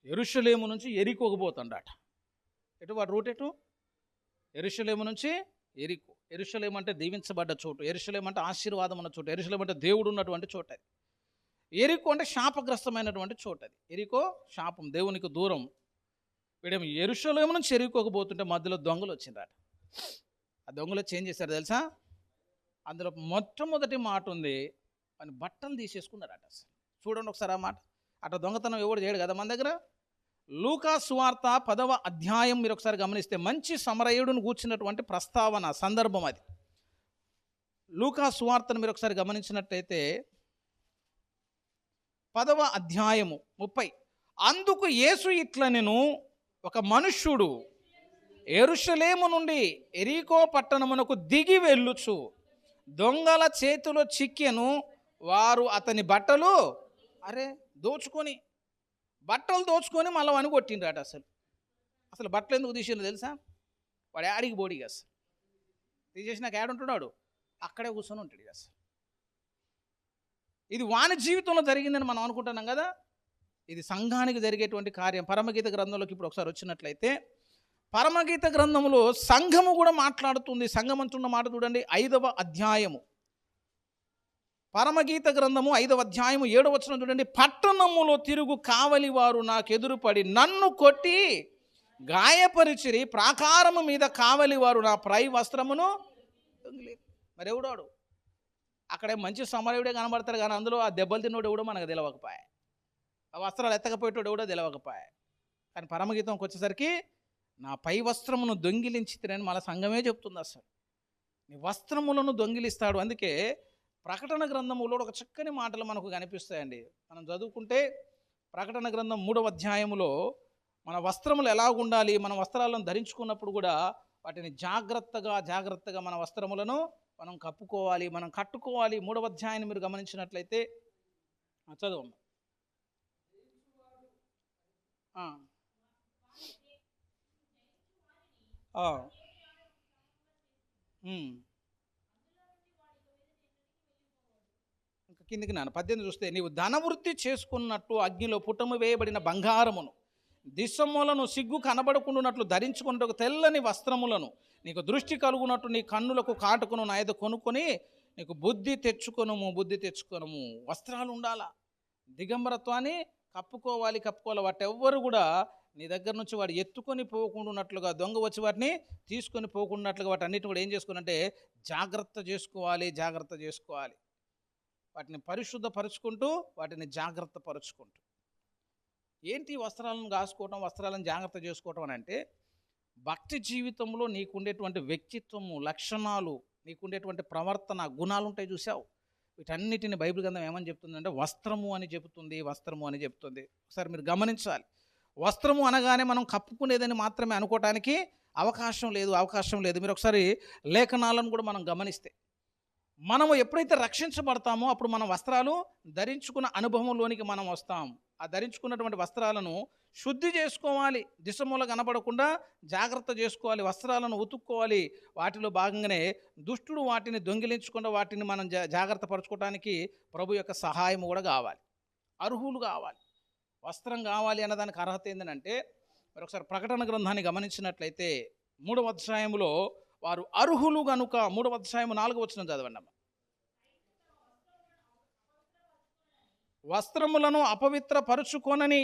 యెరూషలేము నుంచి ఎరికోకు పోతుండట. ఎటు వాడు రూట్ ఎటు? యెరూషలేము నుంచి ఎరికో. యెరూషలేము అంటే దీవించబడ్డ చోటు, యెరూషలేము అంటే ఆశీర్వాదం ఉన్న చోటు, యెరూషలేము అంటే దేవుడు ఉన్నటువంటి చోటు. అది ఎరికో అంటే శాపగ్రస్తమైనటువంటి చోటు. అది ఎరికో శాపం, దేవునికి దూరం. వీడేమో యెరూషలేము నుంచి ఎరికోకు పోతుంటే మధ్యలో దొంగలు వచ్చిందట. ఆ దొంగలు వచ్చి ఏం చేశారు తెలుసా? అందులో మొట్టమొదటి మాట ఉంది, అని బట్టలు తీసేసుకున్నారట. అసలు చూడండి ఒకసారి ఆ మాట. అట్లా దొంగతనం ఎవడు చేయడు కదా మన దగ్గర. లూకా సువార్త 10వ అధ్యాయం మీరు ఒకసారి గమనిస్తే మంచి సమరయుడును కూర్చున్నటువంటి ప్రస్తావన సందర్భం అది. లూకా సువార్తను మీరు ఒకసారి గమనించినట్లయితే 10వ అధ్యాయము 30. అందుకు యేసు ఇట్లనెను, ఒక మనుష్యుడు యెరూషలేము నుండి ఎరికో పట్టణమునకు దిగి వెళ్ళుచు దొంగల చేతిలో చిక్కెను. వారు అతని బట్టలు దోచుకొని మళ్ళీ వని కొట్టిండ్రట. అసలు బట్టలు ఎందుకు తీసిండ్రు తెలుసా? వాడు యాడికి బోడిగా అసలు తీసేసినాక యాడుంటున్నాడు, అక్కడే కూర్చొని ఉంటాడు. అసలు ఇది వాని జీవితంలో జరిగిందని మనం అనుకుంటున్నాం కదా. ఇది సంఘానికి జరిగేటువంటి కార్యం. పరమగీత గ్రంథంలోకి ఇప్పుడు ఒకసారి వచ్చినట్లయితే, పరమగీత గ్రంథంలో సంఘము కూడా మాట్లాడుతుంది. సంఘం అంటున్న మాట చూడండి, 5వ అధ్యాయము. పరమగీత గ్రంథము 5వ అధ్యాయము 7వ వచనం చూడండి. పట్టణములో తిరుగు కావలి వారు నాకెదురుపడి నన్ను కొట్టి గాయపరిచిరి, ప్రాకారము మీద కావలి వారు నా ప్రై వస్త్రమును దొంగిలి. మరి ఎవడాడు? అక్కడే మంచి సమరయుడే కనబడతాడు, కానీ అందులో ఆ దెబ్బలు తిన్నోడు ఎవడో మనకు తెలవకపోయా, ఆ వస్త్రాలు ఎత్తకపోయేటోడు ఎవడో తెలవకపోయా. కానీ పరమగీతంకి వచ్చేసరికి నా పై వస్త్రమును దొంగిలించి తినని మళ్ళీ సంఘమే చెప్తుంది. అసలు నీ వస్త్రములను దొంగిలిస్తాడు. అందుకే ప్రకటన గ్రంథములో ఒక చక్కని మాటలు మనకు కనిపిస్తాయండి. మనం చదువుకుంటే ప్రకటన గ్రంథం 3వ అధ్యాయములో మన వస్త్రములు ఎలా ఉండాలి, మన వస్త్రాలను ధరించుకున్నప్పుడు కూడా వాటిని జాగ్రత్తగా మన వస్త్రములను మనం కప్పుకోవాలి, మనం కట్టుకోవాలి. 3వ అధ్యాయాన్ని మీరు గమనించినట్లయితే చదువు. ఇంకా కిందికి 18 చూస్తే, నీవు ధనవృత్తి చేసుకున్నట్టు అగ్నిలో పుటము వేయబడిన బంగారమును, దిశములను సిగ్గు కనబడకుండానట్లు ధరించుకున్నట్టు తెల్లని వస్త్రములను, నీకు దృష్టి కలుగునట్టు నీ కన్నులకు కాటుకును నా ఎదుట కొనుక్కొని నీకు బుద్ధి తెచ్చుకొనుము. వస్త్రాలు ఉండాలా, దిగంబరత్వాన్ని కప్పుకోవాలి. వాటెవ్వరు కూడా నీ దగ్గర నుంచి వాడు ఎత్తుకొని పోకుండాన్నట్లుగా, దొంగ వచ్చి వాటిని తీసుకొని పోకుండాన్నట్లుగా వాటి అన్నిటిని కూడా ఏం చేసుకోనంటే జాగ్రత్త చేసుకోవాలి. వాటిని పరిశుద్ధపరుచుకుంటూ, వాటిని జాగ్రత్త పరుచుకుంటూ. ఏంటి వస్త్రాలను కాసుకోవటం, వస్త్రాలను జాగ్రత్త చేసుకోవటం అని అంటే, భక్తి జీవితంలో నీకుండేటువంటి వ్యక్తిత్వము, లక్షణాలు, నీకుండేటువంటి ప్రవర్తన, గుణాలు ఉంటాయి చూసావు. వీటన్నిటిని బైబిల్ గ్రంథం ఏమని చెప్తుందంటే వస్త్రము అని చెబుతుంది. ఒకసారి మీరు గమనించాలి. వస్త్రము అనగానే మనం కప్పుకునేదని మాత్రమే అనుకోవటానికి అవకాశం లేదు. మీరు ఒకసారి లేఖనాలను కూడా మనం గమనిస్తే, మనము ఎప్పుడైతే రక్షించబడతామో అప్పుడు మన వస్త్రాలు ధరించుకున్న అనుభవంలోనికి మనం వస్తాం. ఆ ధరించుకున్నటువంటి వస్త్రాలను శుద్ధి చేసుకోవాలి, దిశమూల కనబడకుండా జాగ్రత్త చేసుకోవాలి, వస్త్రాలను ఉతుక్కోవాలి. వాటిలో భాగంగానే దుష్టుడు వాటిని దొంగిలించకుండా వాటిని మనం జాగ్రత్త పరచుకోవడానికి ప్రభు యొక్క సహాయం కూడా కావాలి. అర్హులు కావాలి, వస్త్రం కావాలి అన్నదానికి అర్హత ఏంటంటే, మరి ఒకసారి ప్రకటన గ్రంథాన్ని గమనించినట్లయితే 3వ అధ్యాయంలో వారు అర్హులు గనుక, 3వ అధ్యాయం 4వ వచనం చదవండి అమ్మ. వస్త్రములను అపవిత్రపరుచుకొనని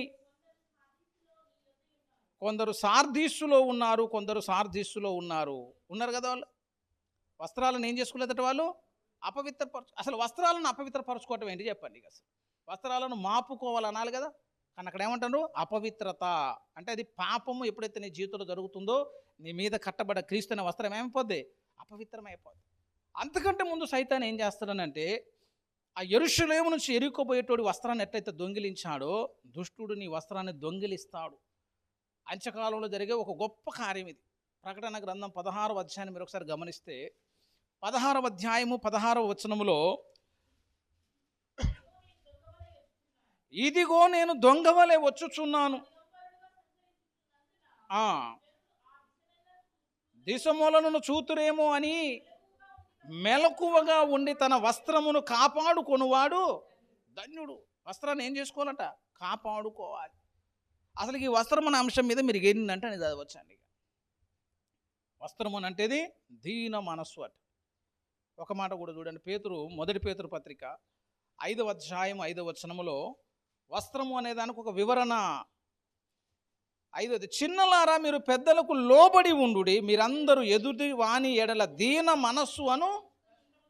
కొందరు సార్దీస్సులో ఉన్నారు కదా. వాళ్ళు వస్త్రాలను ఏం చేసుకోలేదట, వాళ్ళు అసలు వస్త్రాలను అపవిత్రపరచుకోవటం ఏంటి చెప్పండి. అసలు వస్త్రాలను మాపుకోవాలనాలి కదా, కానీ అక్కడ ఏమంటారు, అపవిత్రత అంటే అది పాపము. ఎప్పుడైతే నీ జీవితంలో జరుగుతుందో నీ మీద కట్టబడ్డ క్రీస్తు అనే వస్త్రం ఏమైపోద్ది, అపవిత్రమైపోద్ది. అంతకంటే ముందు సైతాన్ ఏం చేస్తాడనంటే, ఆ యెరూషలేము నుంచి యెరికో పోయేటోడి వస్త్రాన్ని ఎట్లయితే దొంగిలించాడో, దుష్టుడు నీ వస్త్రాన్ని దొంగిలిస్తాడు. అంత్యకాలంలో జరిగే ఒక గొప్ప కార్యం ఇది. ప్రకటన గ్రంథం 16వ అధ్యాయాన్ని మీరు ఒకసారి గమనిస్తే, 16వ అధ్యాయము 16వ వచనములో, ఇదిగో నేను దొంగవలే వచ్చుచున్నాను, దిశమూలను చూతురేమో అని మెలకువగా ఉండి తన వస్త్రమును కాపాడుకొనువాడు ధన్యుడు. వస్త్రాన్ని ఏం చేసుకోవాలట, కాపాడుకోవాలి. అసలు ఈ వస్త్రం అనే అంశం మీద మీరు ఏంటంటే అని చదవచ్చండి. వస్త్రము అంటేది దీన మనస్సు అట. ఒక మాట కూడా చూడండి, మొదటి పేతురు పత్రిక 5వ అధ్యాయం 5వ వచనములో వస్త్రము అనే దానికి ఒక వివరణ. 5వది, చిన్నలారా మీరు పెద్దలకు లోబడి ఉండుడి, మీరందరూ ఎదుటి వాని ఎడల దీన మనస్సు అను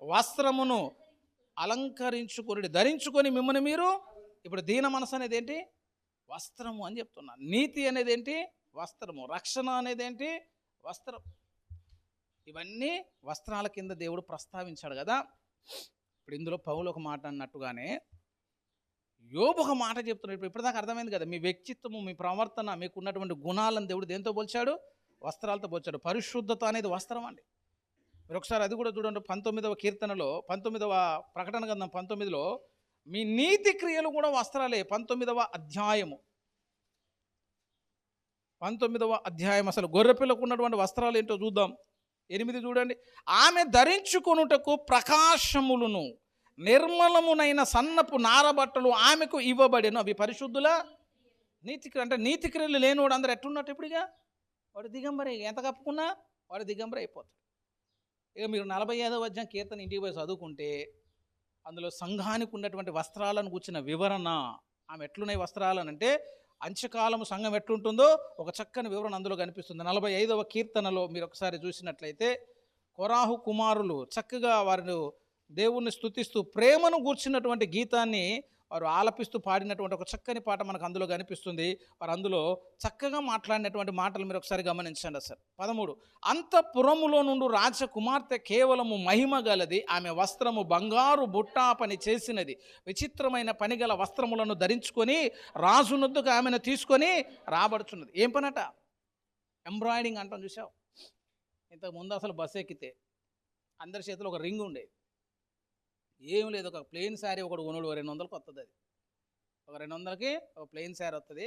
వస్త్రమును అలంకరించుకొని ధరించుకొని మిమ్మల్ని మీరు. ఇప్పుడు దీన మనసు అనేది ఏంటి, వస్త్రము అని చెప్తున్నాను. నీతి అనేది ఏంటి, వస్త్రము. రక్షణ అనేది ఏంటి, వస్త్రం. ఇవన్నీ వస్త్రాల కింద దేవుడు ప్రస్తావించాడు కదా. ఇప్పుడు ఇందులో పౌలు ఒక మాట అన్నట్టుగానే యోబు ఒక మాట చెప్తున్నాడు. ఇప్పటిదాకా అర్థమైంది కదా, మీ వ్యక్తిత్వము, మీ ప్రవర్తన, మీకు ఉన్నటువంటి గుణాలను దేవుడు దేంతో పోల్చాడు, వస్త్రాలతో పోల్చాడు. పరిశుద్ధత అనేది వస్త్రం అండి. మీరు ఒకసారి అది కూడా చూడండి. 19వ కీర్తనలో, 19వ ప్రకటన గ్రంథం 19లో మీ నీతి క్రియలు కూడా వస్త్రాలే. 19వ అధ్యాయం అసలు గొర్రెపిల్లకు ఉన్నటువంటి వస్త్రాలు ఏంటో చూద్దాం. 8 చూడండి, ఆమె ధరించుకొనుటకు ప్రకాశములను నిర్మలమునైన సన్నపు నారబట్టలు ఆమెకు ఇవ్వబడెను, అవి పరిశుద్ధుల నీతిక్రియ. అంటే నీతిక్రియలు లేనివాడు అందరూ ఎట్టున్నట్టు, ఇప్పుడుగా వాడు దిగంబరే. ఎంత కప్పుకున్నా వాడు దిగంబరే అయిపోతాడు. ఇక మీరు 45వ అధ్యాయం కీర్తన ఇంటికి పోయి చదువుకుంటే అందులో సంఘానికి ఉన్నటువంటి వస్త్రాలను కూర్చిన వివరణ, ఆమె ఎట్లున్నాయి వస్త్రాలను అంటే, అంత్యకాలము సంఘం ఎట్లుంటుందో ఒక చక్కని వివరణ అందులో కనిపిస్తుంది. 45వ కీర్తనలో మీరు ఒకసారి చూసినట్లయితే, కొరాహు కుమారులు చక్కగా వారిని దేవుణ్ణి స్తుతిస్తూ ప్రేమను గూర్చినటువంటి గీతాన్ని వారు ఆలపిస్తూ పాడినటువంటి ఒక చక్కని పాట మనకు అందులో కనిపిస్తుంది. వారు అందులో చక్కగా మాట్లాడినటువంటి మాటలు మీరు ఒకసారి గమనించండి. అసలు 13, అంతఃపురములో నుండి రాజకుమార్తె కేవలము మహిమ గలది, ఆమె వస్త్రము బంగారు బుట్టా పని చేసినది, విచిత్రమైన పనిగల వస్త్రములను ధరించుకొని రాజునొద్దకు ఆమెను తీసుకొని రాబడుచున్నది. ఏం పనట? ఎంబ్రాయిడింగ్ అంటాం, చూసావు? ఇంతకుముందు అసలు బస్సు ఎక్కితే అందరి చేతిలో ఒక రింగ్ ఉండేది. ఏం లేదు, ఒక ప్లెయిన్ శారీ ఒకటి కొనుడు 200కి వస్తుంది. అది ఒక 200కి ఒక ప్లెయిన్ శారీ వస్తుంది.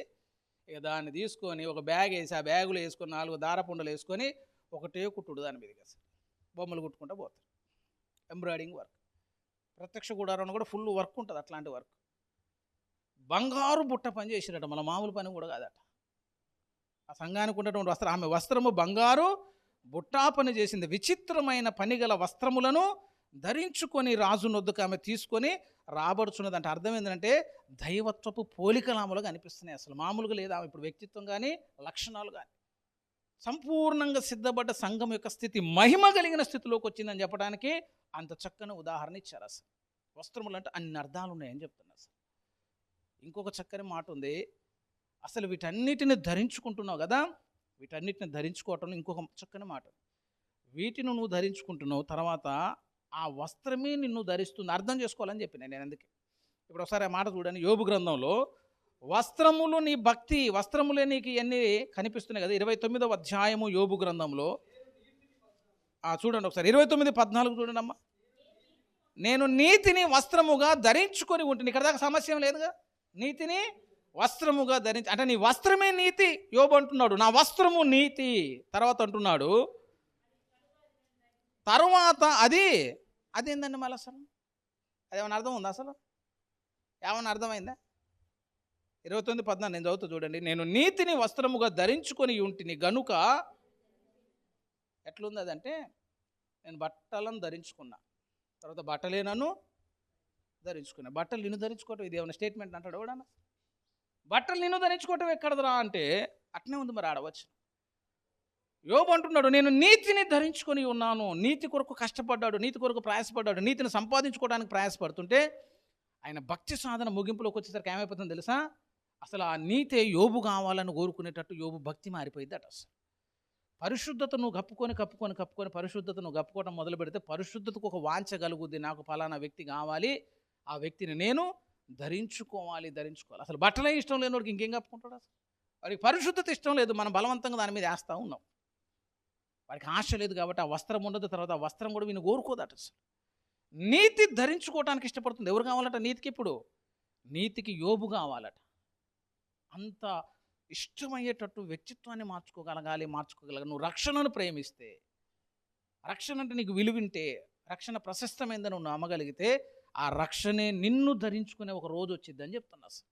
ఇక దాన్ని తీసుకొని ఒక బ్యాగ్ వేసి, ఆ బ్యాగులో వేసుకొని 4 దారపుండలు వేసుకొని ఒకటే కుట్టుడు దాని మీదకి అసలు బొమ్మలు కుట్టుకుంటూ పోతారు. Embroidering work. ప్రత్యక్ష గుడారంలో కూడా ఫుల్ వర్క్ ఉంటుంది. అట్లాంటి వర్క్ బంగారు బుట్ట పని చేసిరట, మన మామూలు పని కూడా కాదట. ఆ సంఘానికి ఉన్నటువంటి వస్త్రం, ఆమె వస్త్రము బంగారు బుట్టా పని చేసింది, విచిత్రమైన పని గల వస్త్రములను ధరించుకొని రాజునొద్దకు ఆమె తీసుకొని రాబడుచున్నది. అంటే అర్థం ఏంటంటే దైవత్వపు పోలికలాములుగా అనిపిస్తున్నాయి. అసలు మామూలుగా లేదు ఆమె ఇప్పుడు వ్యక్తిత్వం కానీ లక్షణాలు కానీ. సంపూర్ణంగా సిద్ధపడ్డ సంఘం యొక్క స్థితి మహిమ కలిగిన స్థితిలోకి వచ్చిందని చెప్పడానికి అంత చక్కని ఉదాహరణ ఇచ్చారు. అసలు వస్త్రములు అంటే అన్ని అర్థాలు ఉన్నాయని చెప్తున్నారు. అసలు ఇంకొక చక్కని మాట ఉంది. అసలు వీటన్నిటిని ధరించుకుంటున్నావు కదా, వీటన్నిటిని ధరించుకోవటంలో ఇంకొక చక్కని మాట, వీటిని నువ్వు ధరించుకుంటున్నావు, తర్వాత ఆ వస్త్రమే నిన్ను ధరిస్తుంది. అర్థం చేసుకోవాలని చెప్పిన నేను. అందుకే ఇప్పుడు ఒకసారి ఆ మాట చూడండి. యోబు గ్రంథంలో వస్త్రములు నీ భక్తి, వస్త్రములే నీకు ఇవన్నీ కనిపిస్తున్నాయి కదా. 29వ అధ్యాయము యోబు గ్రంథంలో చూడండి ఒకసారి, 29:14 చూడండి అమ్మా. నేను నీతిని వస్త్రముగా ధరించుకొని ఉంటుంది. ఇక్కడ దాకా సమస్య లేదుగా. నీతిని వస్త్రముగా ధరించి అంటే నీ వస్త్రమే నీతి. యోబు అంటున్నాడు నా వస్త్రము నీతి. తర్వాత అంటున్నాడు తరువాత అదేందండి మళ్ళీ అసలు అదేమన్నా అర్థం ఉందా? అసలు ఏమన్నా అర్థమైందా? 29:14 నేను చదువుతా చూడండి. నేను నీతిని వస్త్రముగా ధరించుకొని ఉంటిని గనుక, ఎట్లుంది అదంటే, నేను బట్టలను ధరించుకున్నా, తర్వాత బట్టలే నన్ను ధరించుకున్నా. బట్టలు నిన్ను ధరించుకోవటం ఇది ఏమైనా స్టేట్మెంట్ అంటాడు ఎవడన్నా? బట్టలు నిన్ను ధరించుకోవటం ఎక్కడదరా అంటే అట్నే ఉంది. మరి ఆడవచ్చు. యోబు అంటున్నాడు నేను నీతిని ధరించుకొని ఉన్నాను. నీతి కొరకు కష్టపడ్డాడు, నీతి కొరకు ప్రయాసపడ్డాడు, నీతిని సంపాదించుకోవడానికి ప్రయాసపడుతుంటే ఆయన భక్తి సాధన ముగింపులోకి వచ్చేసరికి ఏమైపోతుందో తెలుసా? అసలు ఆ నీతే యోబు కావాలని కోరుకునేటట్టు యోబు భక్తి మారిపోయింది అట. అసలు పరిశుద్ధత నువ్వు కప్పుకొని పరిశుద్ధత నువ్వు కప్పుకోవడం మొదలు పెడితే పరిశుద్ధతకు ఒక వాంఛ కలుగుద్ది. నాకు ఫలానా వ్యక్తి కావాలి, ఆ వ్యక్తిని నేను ధరించుకోవాలి. అసలు బట్టలే ఇష్టం లేనివాడికి ఇంకేం కప్పుకుంటాడు? అసలు వాడికి పరిశుద్ధత ఇష్టం లేదు, మనం బలవంతంగా దాని మీద వేస్తూ ఉన్నాం. వాడికి ఆశ లేదు కాబట్టి ఆ వస్త్రం ఉండదు, తర్వాత ఆ వస్త్రం కూడా వీళ్ళు కోరుకోదట. అసలు నీతి ధరించుకోవడానికి ఇష్టపడుతుంది. ఎవరు కావాలట నీతికి? ఇప్పుడు నీతికి యోబు కావాలట. అంత ఇష్టమయ్యేటట్టు వ్యక్తిత్వాన్ని మార్చుకోగలగాలి. నువ్వు రక్షణను ప్రేమిస్తే, రక్షణ అంటే నీకు విలువింటే, రక్షణ ప్రశస్తమైందని నువ్వు నమ్మగలిగితే ఆ రక్షణే నిన్ను ధరించుకునే ఒక రోజు వచ్చిందని చెప్తున్నా. అసలు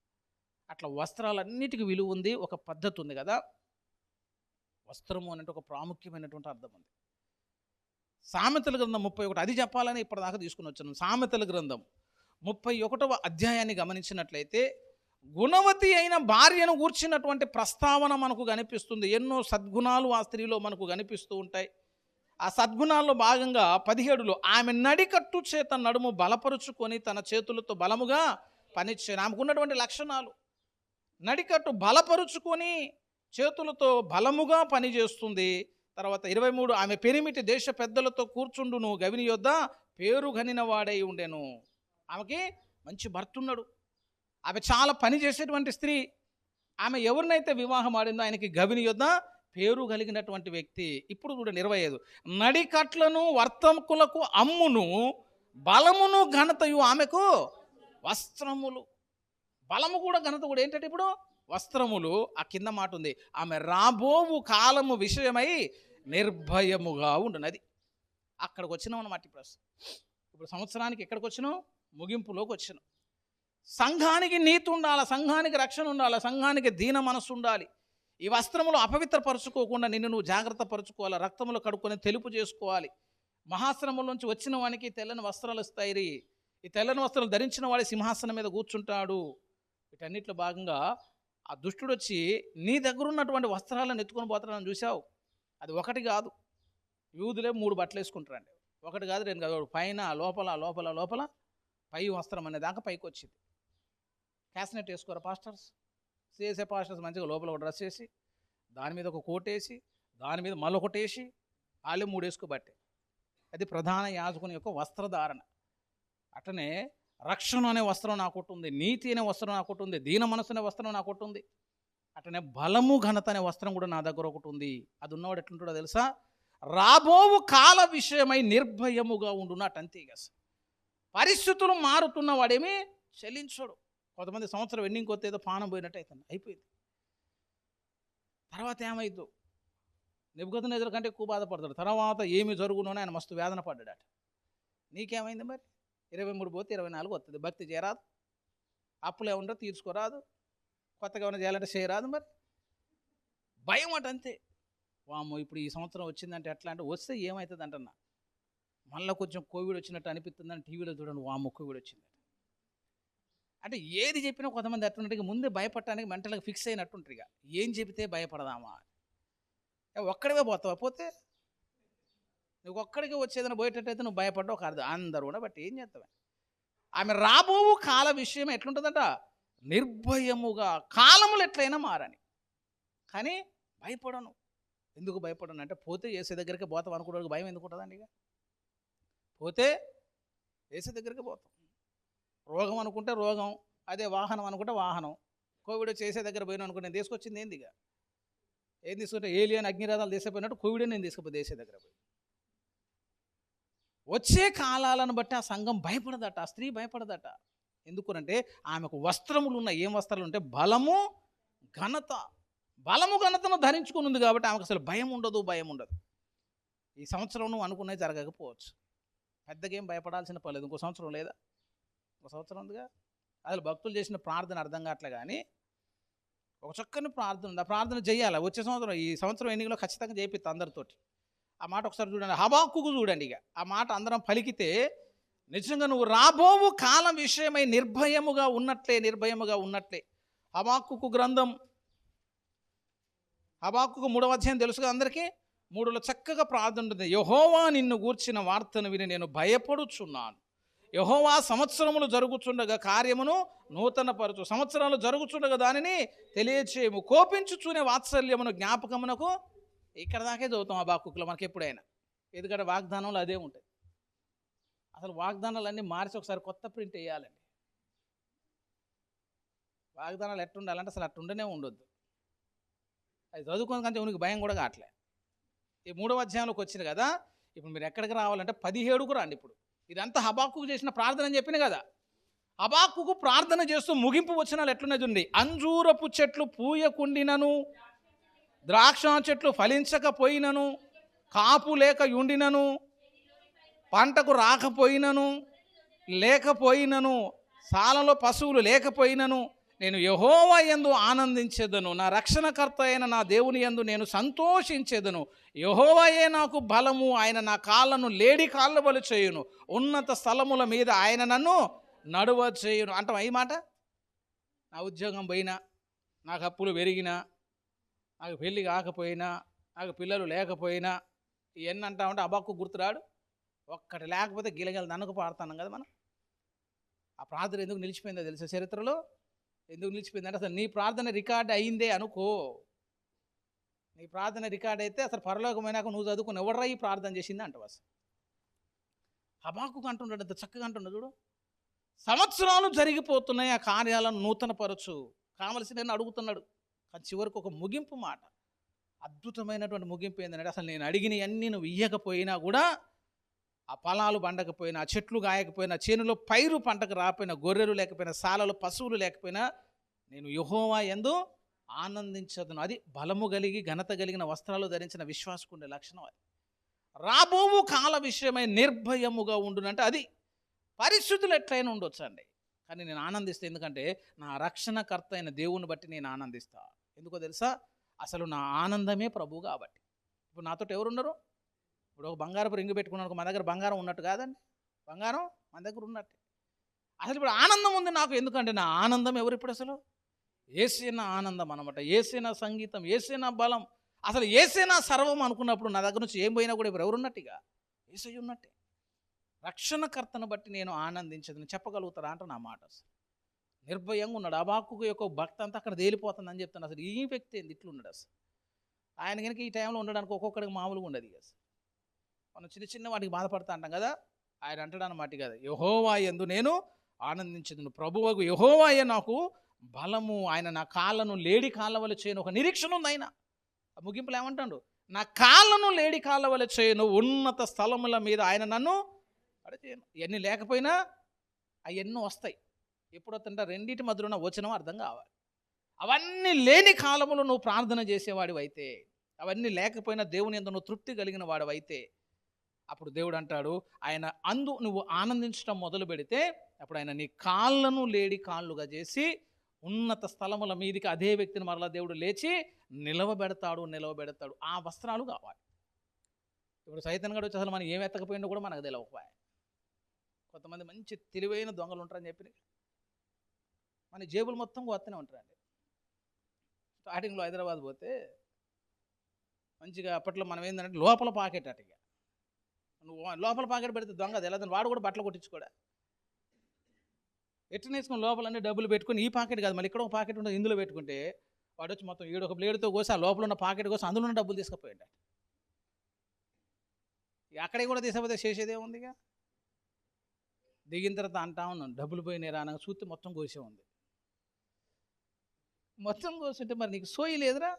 అట్లా వస్త్రాలన్నిటికీ విలువ ఉంది, ఒక పద్ధతి ఉంది కదా. వస్త్రము అంటే ఒక ప్రాముఖ్యమైనటువంటి అర్థం ఉంది. సామెతల గ్రంథం 31, అది చెప్పాలని ఇప్పటిదాకా తీసుకుని వచ్చాను. సామెతల గ్రంథం 31వ అధ్యాయాన్ని గమనించినట్లయితే గుణవతి అయిన భార్యను గూర్చినటువంటి ప్రస్తావన మనకు కనిపిస్తుంది. ఎన్నో సద్గుణాలు ఆ స్త్రీలో మనకు కనిపిస్తూ ఉంటాయి. ఆ సద్గుణాల్లో భాగంగా 17లో ఆమె నడికట్టు చేత నడుము బలపరుచుకొని తన చేతులతో బలముగా పనిచేయను. ఆమెకున్నటువంటి లక్షణాలు నడికట్టు బలపరుచుకొని చేతులతో బలముగా పనిచేస్తుంది. తర్వాత 23 ఆమె పెనిమిటి దేశ పెద్దలతో కూర్చుండును, గవిని యొద్ద పేరు గనిన వాడై ఉండెను. ఆమెకి మంచి భర్త ఉన్నాడు, ఆమె చాలా పని చేసేటువంటి స్త్రీ. ఆమె ఎవరినైతే వివాహం ఆడిందో ఆయనకి గవిని యొద్ద పేరు కలిగినటువంటి వ్యక్తి. ఇప్పుడు చూడండి 25 నడికట్లను వర్తకులకు అమ్మును, బలమును ఘనతయు ఆమెకు వస్త్రములు. బలము కూడా ఘనత కూడా ఏంటంటే ఇప్పుడు వస్త్రములు. ఆ కింద మాట ఉంది, ఆమె రాబోవు కాలము విషయమై నిర్భయముగా ఉండునది. అక్కడికి వచ్చినాం అన్నమాట. ఇప్పుడు సంవత్సరానికి ఎక్కడికి వచ్చినాం? ముగింపులోకి వచ్చినాం. సంఘానికి నీతి ఉండాలి, సంఘానికి రక్షణ ఉండాలి, సంఘానికి దీన మనస్సు ఉండాలి. ఈ వస్త్రములు అపవిత్రపరచుకోకుండా నిన్ను నువ్వు జాగ్రత్త పరుచుకోవాలి, రక్తములు కడుక్కొని తెలుపు చేసుకోవాలి. మహాశ్రమం నుంచి వచ్చిన వానికి తెల్లని వస్త్రాలు ఇస్తాయి. ఈ తెల్లని వస్త్రాలు ధరించిన వాడి సింహాసనం మీద కూర్చుంటాడు. వీటన్నిటిలో భాగంగా ఆ దుష్టుడు వచ్చి నీ దగ్గర ఉన్నటువంటి వస్త్రాలను ఎత్తుకొని పోతాడని చూసావు. అది ఒకటి కాదు, యూదులే 3 బట్టలు వేసుకుంటారండి. ఒకటి కాదు, 2 కాదు, పైన లోపల పై వస్త్రం అనే దాకా పైకి వచ్చింది. క్యాస్నెట్ వేసుకోరా పాస్టర్స్? సిఎస్ఏ పాస్టర్స్ మంచిగా లోపల ఒక డ్రెస్ వేసి, దాని మీద ఒక కోట్ వేసి, దాని మీద మళ్ళొకటి వేసి, వాళ్ళు 3 వేసుకోబట్టే. అది ప్రధాన యాజకుని యొక్క వస్త్రధారణ. అట్లనే రక్షణ అనే వస్త్రం నాకొకటి ఉంది, నీతి అనే వస్త్రం నాకొకటి ఉంది, దీన మనసు అనే వస్త్రం నాకొకటి ఉంది. అట్లనే బలము ఘనత అనే వస్త్రం కూడా నా దగ్గర ఒకటి ఉంది. అది ఉన్నవాడు ఎట్లుంటాడో తెలుసా? రాబోవు కాల విషయమై నిర్భయముగా ఉండున్నట్టు. అంతే. ఇక పరిస్థితులు మారుతున్న వాడేమీ చెల్లించడు. కొంతమంది సంవత్సరం ఎండింగ్ కొత్త ఏదో పానం పోయినట్టు అవుతుంది, అయిపోయింది. తర్వాత ఏమైద్దు? నెబుకద్నెజరు కంటే ఎక్కువ బాధపడతాడు. తర్వాత ఏమి జరుగునో ఆయన మస్తు వేదన పడ్డాడట. నీకేమైంది మరి? 23 పోతే 24 వస్తుంది. భక్తి చేయరాదు, అప్పులు ఏమన్నా తీర్చుకోరాదు, కొత్తగా ఏమైనా చేయాలంటే చేయరాదు. మరి భయం అట. అంతే. వామ్మో ఇప్పుడు ఈ సంవత్సరం వచ్చిందంటే ఎట్లా అంటే, వస్తే ఏమవుతుంది అంటున్నా. మళ్ళీ కొంచెం కోవిడ్ వచ్చినట్టు అనిపిస్తుందని టీవీలో చూడండి, వామ్మో కోవిడ్ వచ్చింది అంటే. ఏది చెప్పినా కొంతమంది అట్లుంటారు, ముందే భయపడటానికి మెంటల్గా ఫిక్స్ అయినట్టుంటారు. ఇక ఏం చెబితే భయపడదామా? ఒక్కడివే పోతావా? పోతే నువ్వు ఒక్కడికే వచ్చేదని పోయేటట్టయితే నువ్వు భయపడ్డావు ఒక అర్థం. అందరూ కూడా బట్టి ఏం చేస్తావా? ఆమె రాబోవు కాల విషయం ఎట్లుంటుందట? నిర్భయముగా. కాలములు ఎట్లయినా మారని, కానీ భయపడను. ఎందుకు భయపడను అంటే, పోతే ఏసే దగ్గరికి పోతాం అనుకోవడానికి భయం ఎందుకు ఉంటుందండి? ఇక పోతే ఏసే దగ్గరికి పోతాం. రోగం అనుకుంటే రోగం, అదే వాహనం అనుకుంటే వాహనం. కోవిడ్ వచ్చి ఏసే దగ్గర పోయినా అనుకుంటే నేను తీసుకొచ్చింది ఏంది? ఇక ఏం తీసుకుంటే ఏలియన్ అగ్నిరాధాలు తీసుకుపోయినట్టు కోవిడే నేను తీసుకుపోయి ఏసే దగ్గర పోయి. వచ్చే కాలాలను బట్టి ఆ సంఘం భయపడదట, ఆ స్త్రీ భయపడదట. ఎందుకునంటే ఆమెకు వస్త్రములు ఉన్నాయి. ఏం వస్త్రాలు ఉంటే? బలము ఘనత. బలము ఘనతను ధరించుకుని ఉంది కాబట్టి ఆమెకు అసలు భయం ఉండదు, భయం ఉండదు. ఈ సంవత్సరం నువ్వు అనుకున్నది జరగకపోవచ్చు, పెద్దగా ఏం భయపడాల్సిన పర్లేదు. ఇంకో సంవత్సరం లేదా? ఒక సంవత్సరం ఉందిగా. అసలు భక్తులు చేసిన ప్రార్థన అర్థం కావట్లే, కానీ ఒక చక్కని ప్రార్థన ఉంది. ఆ ప్రార్థన చేయాలి. వచ్చే సంవత్సరం, ఈ సంవత్సరం ఎన్నికలో ఖచ్చితంగా చేపిస్తా అందరితోటి. ఆ మాట ఒకసారి చూడండి. హబాక్కుకు చూడండి. ఇక ఆ మాట అందరం పలికితే నిజంగా నువ్వు రాబోవు కాలం విషయమై నిర్భయముగా ఉన్నట్లే, నిర్భయముగా ఉన్నట్లే. హబాక్కుకు గ్రంథం, హబాక్కుకు 3వ అధ్యాయం తెలుసుగా అందరికీ. 3లో చక్కగా ప్రార్థన ఉంటుంది. యెహోవా నిన్ను గూర్చిన వార్తను విని నేను భయపడుచున్నాను. యెహోవా సంవత్సరములు జరుగుచుండగా కార్యమును నూతనపరచు. సంవత్సరాలు జరుగుచుండగా దానిని తెలియచేయము. కోపించుచునే వాత్సల్యమును జ్ఞాపకమునకు. ఇక్కడ దాకే చదువుతాం హబాక్కుకులో మనకి ఎప్పుడైనా. ఎందుకంటే వాగ్దానంలో అదే ఉంటుంది. అసలు వాగ్దానాలన్నీ మార్చి ఒకసారి కొత్త ప్రింట్ వేయాలండి. వాగ్దానాలు ఎట్టుండాలంటే అసలు అట్టుండనే ఉండొద్దు. అది చదువుకుని కంటే ఉనికి భయం కూడా కావట్లే. ఈ 3వ అధ్యాయంలోకి వచ్చింది కదా. ఇప్పుడు మీరు ఎక్కడికి రావాలంటే 17కు రండి. ఇప్పుడు ఇదంతా హబాక్కుకు చేసిన ప్రార్థన అని చెప్పిన కదా. హబాక్కుకు ప్రార్థన చేస్తూ ముగింపు వచనాలు ఎట్లున్నది ఉంది. అంజూరపు చెట్లు పూయకుండినను, ద్రాక్ష చెట్లు ఫలించకపోయినను, కాపు లేక యుండినను, పంటకు రాకపోయినను లేకపోయినను, సాలలో పశువులు లేకపోయినను, నేను యెహోవా యందు ఆనందించేదను. నా రక్షణకర్త అయిన నా దేవుని యందు నేను సంతోషించేదను. యెహోవాయే నాకు బలము, ఆయన నా కాళ్ళను లేడి కాళ్ళ వలె చేయును. ఉన్నత స్థలముల మీద ఆయన నన్ను నడువ చేయును. అంటాం ఈ మాట. నా ఉద్యోగం పోయినా, నాకు అప్పులు పెరిగినా, నాకు పెళ్ళి కాకపోయినా, నాకు పిల్లలు లేకపోయినా, ఇవన్నీ అంటామంటే హబాక్కుకు గుర్తురాడు. ఒక్కటి లేకపోతే గిలగిల నన్నుకు పాడుతున్నాం కదా మనం. ఆ ప్రార్థన ఎందుకు నిలిచిపోయిందో తెలుసా? చరిత్రలో ఎందుకు నిలిచిపోయిందంటే, అసలు నీ ప్రార్థన రికార్డ్ అయిందే అనుకో. నీ ప్రార్థన రికార్డ్ అయితే అసలు పరలోకమైనాక నువ్వు చదువుకుని ఎవడరా ఈ ప్రార్థన చేసింది అంటావు. అసలు హబాక్కుకు అంటున్నాడు, అంత చక్కగా అంటున్నాడు చూడు. సంవత్సరాలు జరిగిపోతున్నాయి, ఆ కార్యాలను నూతనపరచు కావలసిన అడుగుతున్నాడు. కానీ చివరికి ఒక ముగింపు మాట, అద్భుతమైనటువంటి ముగింపు ఏంటంటే, అసలు నేను అడిగినవన్నీ నువ్వు ఇయ్యకపోయినా కూడా, ఆ పొలాలు పండకపోయినా, ఆ చెట్లు గాయకపోయినా, చేనులో పైరు పంటకు రాకపోయినా, గొర్రెలు లేకపోయినా, సాలలో పశువులు లేకపోయినా, నేను యెహోవా యందు ఆనందించదును. అది బలము కలిగి ఘనత కలిగిన వస్త్రాలు ధరించిన విశ్వాసకుండే లక్షణం. అది రాబోవు కాల విషయమై నిర్భయముగా ఉండునంటే అది పరిస్థితులు ఎట్లయినా ఉండొచ్చు అండి, కానీ నేను ఆనందిస్తాను. ఎందుకంటే నా రక్షణకర్త అయిన దేవుని బట్టి నేను ఆనందిస్తా. ఎందుకో తెలుసా? అసలు నా ఆనందమే ప్రభువు కాబట్టి. ఇప్పుడు నాతో ఎవరున్నారు? ఇప్పుడు ఒక బంగారపు రింగు పెట్టుకున్నాను, మన దగ్గర బంగారం ఉన్నట్టు కాదండి, బంగారం మన దగ్గర ఉన్నట్టు. అసలు ఇప్పుడు ఆనందం ఉంది నాకు. ఎందుకంటే నా ఆనందం ఎవరు? ఇప్పుడు అసలు యేసే నా ఆనందం అనమాట. యేసే నా సంగీతం, యేసే నా బలం, అసలు యేసే నా సర్వం అనుకున్నప్పుడు నా దగ్గర నుంచి ఏం పోయినా కూడా ఇప్పుడు ఎవరున్నట్టుగా యేసయ్య ఉన్నట్టే. రక్షణకర్తను బట్టి నేను ఆనందించదని చెప్పగలుగుతారా అంటే నా మాట. నిర్భయంగా ఉన్నాడు. హబక్కూకు యొక్క భక్తి అంతా అక్కడ తేలిపోతుందని చెప్తాను. అసలు ఈ వ్యక్తి ఏంది ఇట్లున్నాడు అసలు. ఆయన కనుక ఈ టైంలో ఉండడానికి ఒక్కొక్కడికి మామూలుగా ఉండదు అసలు. మనం చిన్న చిన్న వాటికి బాధపడతా అంటాం కదా, ఆయన అంటాడు అన్నమాట కదా, యెహోవా యందు నేను ఆనందించదును, ప్రభువగు యెహోవాయే నాకు బలము, ఆయన నా కాళ్ళను లేడి కాళ్ళ వలె చేయను. ఒక నిరీక్షణ ఉంది ఆయన. ఆ ముగింపులు ఏమంటాడు, నా కాళ్ళను లేడి కాళ్ళ వలె చేయను, ఉన్నత స్థలముల మీద ఆయన నన్ను చేయను. ఇవన్నీ లేకపోయినా అవన్నీ వస్తాయి. ఎప్పుడు వస్తుంటే రెండింటి మధ్యలో ఉన్న వచనం అర్థం కావాలి. అవన్నీ లేని కాలములో నువ్వు ప్రార్థన చేసేవాడివైతే, అవన్నీ లేకపోయినా దేవుని యందు నువ్వు తృప్తి కలిగిన వాడివైతే, అప్పుడు దేవుడు అంటాడు, ఆయన అందు నువ్వు ఆనందించడం మొదలు పెడితే అప్పుడు ఆయన నీ కాళ్ళను లేడి కాళ్ళుగా చేసి ఉన్నత స్థలముల మీదికి అదే వ్యక్తిని మరలా దేవుడు లేచి నిలవబెడతాడు. ఆ వస్త్రాలు కావాలి. ఇప్పుడు సైతన్ గడు వచ్చి అసలు మనం ఏం ఎత్తకపోయిందో కూడా మనకు తెలియకపోయా. కొంతమంది మంచి తెలివైన దొంగలు ఉంటారని చెప్పి మన జేబులు మొత్తం కొత్తనే ఉంటారండి. స్టార్టింగ్లో హైదరాబాద్ పోతే మంచిగా అప్పట్లో మనం ఏంటంటే లోపల పాకెట్ అటుగా, నువ్వు లోపల పాకెట్ పెడితే దొంగ అది ఎలా, వాడు కూడా బట్టలు కొట్టించుకోడా, ఎట్లా వేసుకుని లోపలన్నీ డబ్బులు పెట్టుకుని ఈ పాకెట్ కాదు మళ్ళీ ఇక్కడ ఒక పాకెట్ ఉంటుంది, ఇందులో పెట్టుకుంటే వాడు వచ్చి మొత్తం ఈడు ఒక బ్లేడ్తో కోసి ఆ లోపల ఉన్న పాకెట్ కోసం అందులో ఉన్న డబ్బులు తీసుకుపోయాడు. అక్కడే కూడా తీసుకపోతే చేసేదే ఉందిగా. దిగిన తర్వాత అంటా ఉన్నాను, డబ్బులు పోయినాయి రానగా చూస్తే మొత్తం కోసే ఉంది. మొత్తం కోసుంటే మరి నీకు సోయి లేదురా,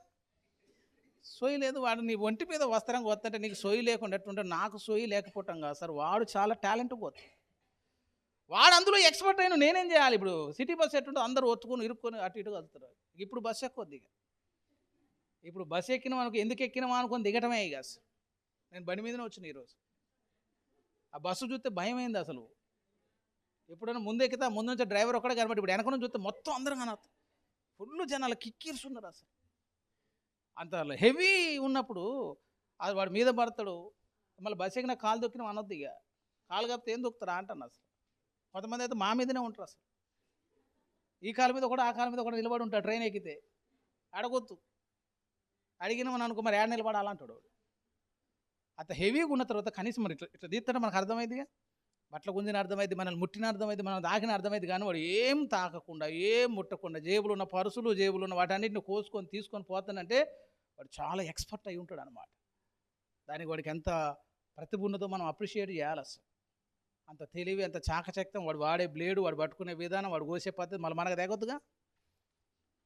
సోయి లేదు. వాడు నీ ఒంటి మీద వస్త్రం కొత్తంటే నీకు సోయి లేకుండా ఎట్టుంటే, నాకు సోయి లేకపోవటం కాదు సార్, వాడు చాలా టాలెంట్ పోతుంది, వాడు అందులో ఎక్స్పర్ట్ అయిన నేనేం చేయాలి. ఇప్పుడు సిటీ బస్సు ఎట్టుంటే అందరూ ఒత్తుకొని ఇరుక్కొని అటు ఇటు కలుగుతారు. ఇప్పుడు బస్సు ఎక్కొద్ది, ఇప్పుడు బస్సు ఎక్కిన మనకు ఎందుకు ఎక్కినామా అనుకొని దిగటమే. ఇక నేను బండి మీదనే వచ్చిన ఈరోజు. ఆ బస్సు చూస్తే భయం అయింది అసలు. ఎప్పుడైనా ముందు ఎక్కితే ముందు నుంచి డ్రైవర్ ఒక్కడే కనబడి, ఇప్పుడు వెనక నుంచి చూస్తే మొత్తం అందరం కనబడుతుంది. ఫుల్ జనాలు కిక్కిరుస్తున్నారు అసలు. అంత హెవీ ఉన్నప్పుడు అది వాడి మీద పడతాడు. మళ్ళీ బస్సు ఎక్కిన కాలు దొక్కిన అనొద్దు. ఇక కాలు కాపితే ఏం దొక్కుతారా అంటాను అసలు. కొంతమంది అయితే మా మీదనే ఉంటారు అసలు. ఈ కాలు మీద కూడా ఆ కాలు మీద కూడా నిలబడి ఉంటాడు. ట్రైన్ ఎక్కితే అడగొద్దు, అడిగినామని అనుకో మరి ఏడ నిలబడాలంటాడు. అంత హెవీగా ఉన్న తర్వాత కనీసం మరి ఇట్లా ఇట్లా తీస్తాడు మనకు అర్థమైందిగా. బట్టల గుంజిన అర్థమైంది, మనల్ని ముట్టిన అర్థమైంది, మనం దాకిన అర్థమైంది. కానీ వాడు ఏం తాకకుండా ఏం ముట్టకుండా జేబులు ఉన్న పరుసులు జేబులు ఉన్న వాటన్నిటిని కోసుకొని తీసుకొని పోతానంటే వాడు చాలా ఎక్స్పర్ట్ అయి ఉంటాడు అనమాట. దానికి వాడికి ఎంత ప్రతిభ ఉన్నదో మనం అప్రిషియేట్ చేయాలి అసలు. అంత తెలివి, అంత చాకచక్యం, వాడు వాడే బ్లేడు, వాడు పట్టుకునే విధానం, వాడు కోసే పద్ధతి మళ్ళీ మనకు తెగొద్దుగా.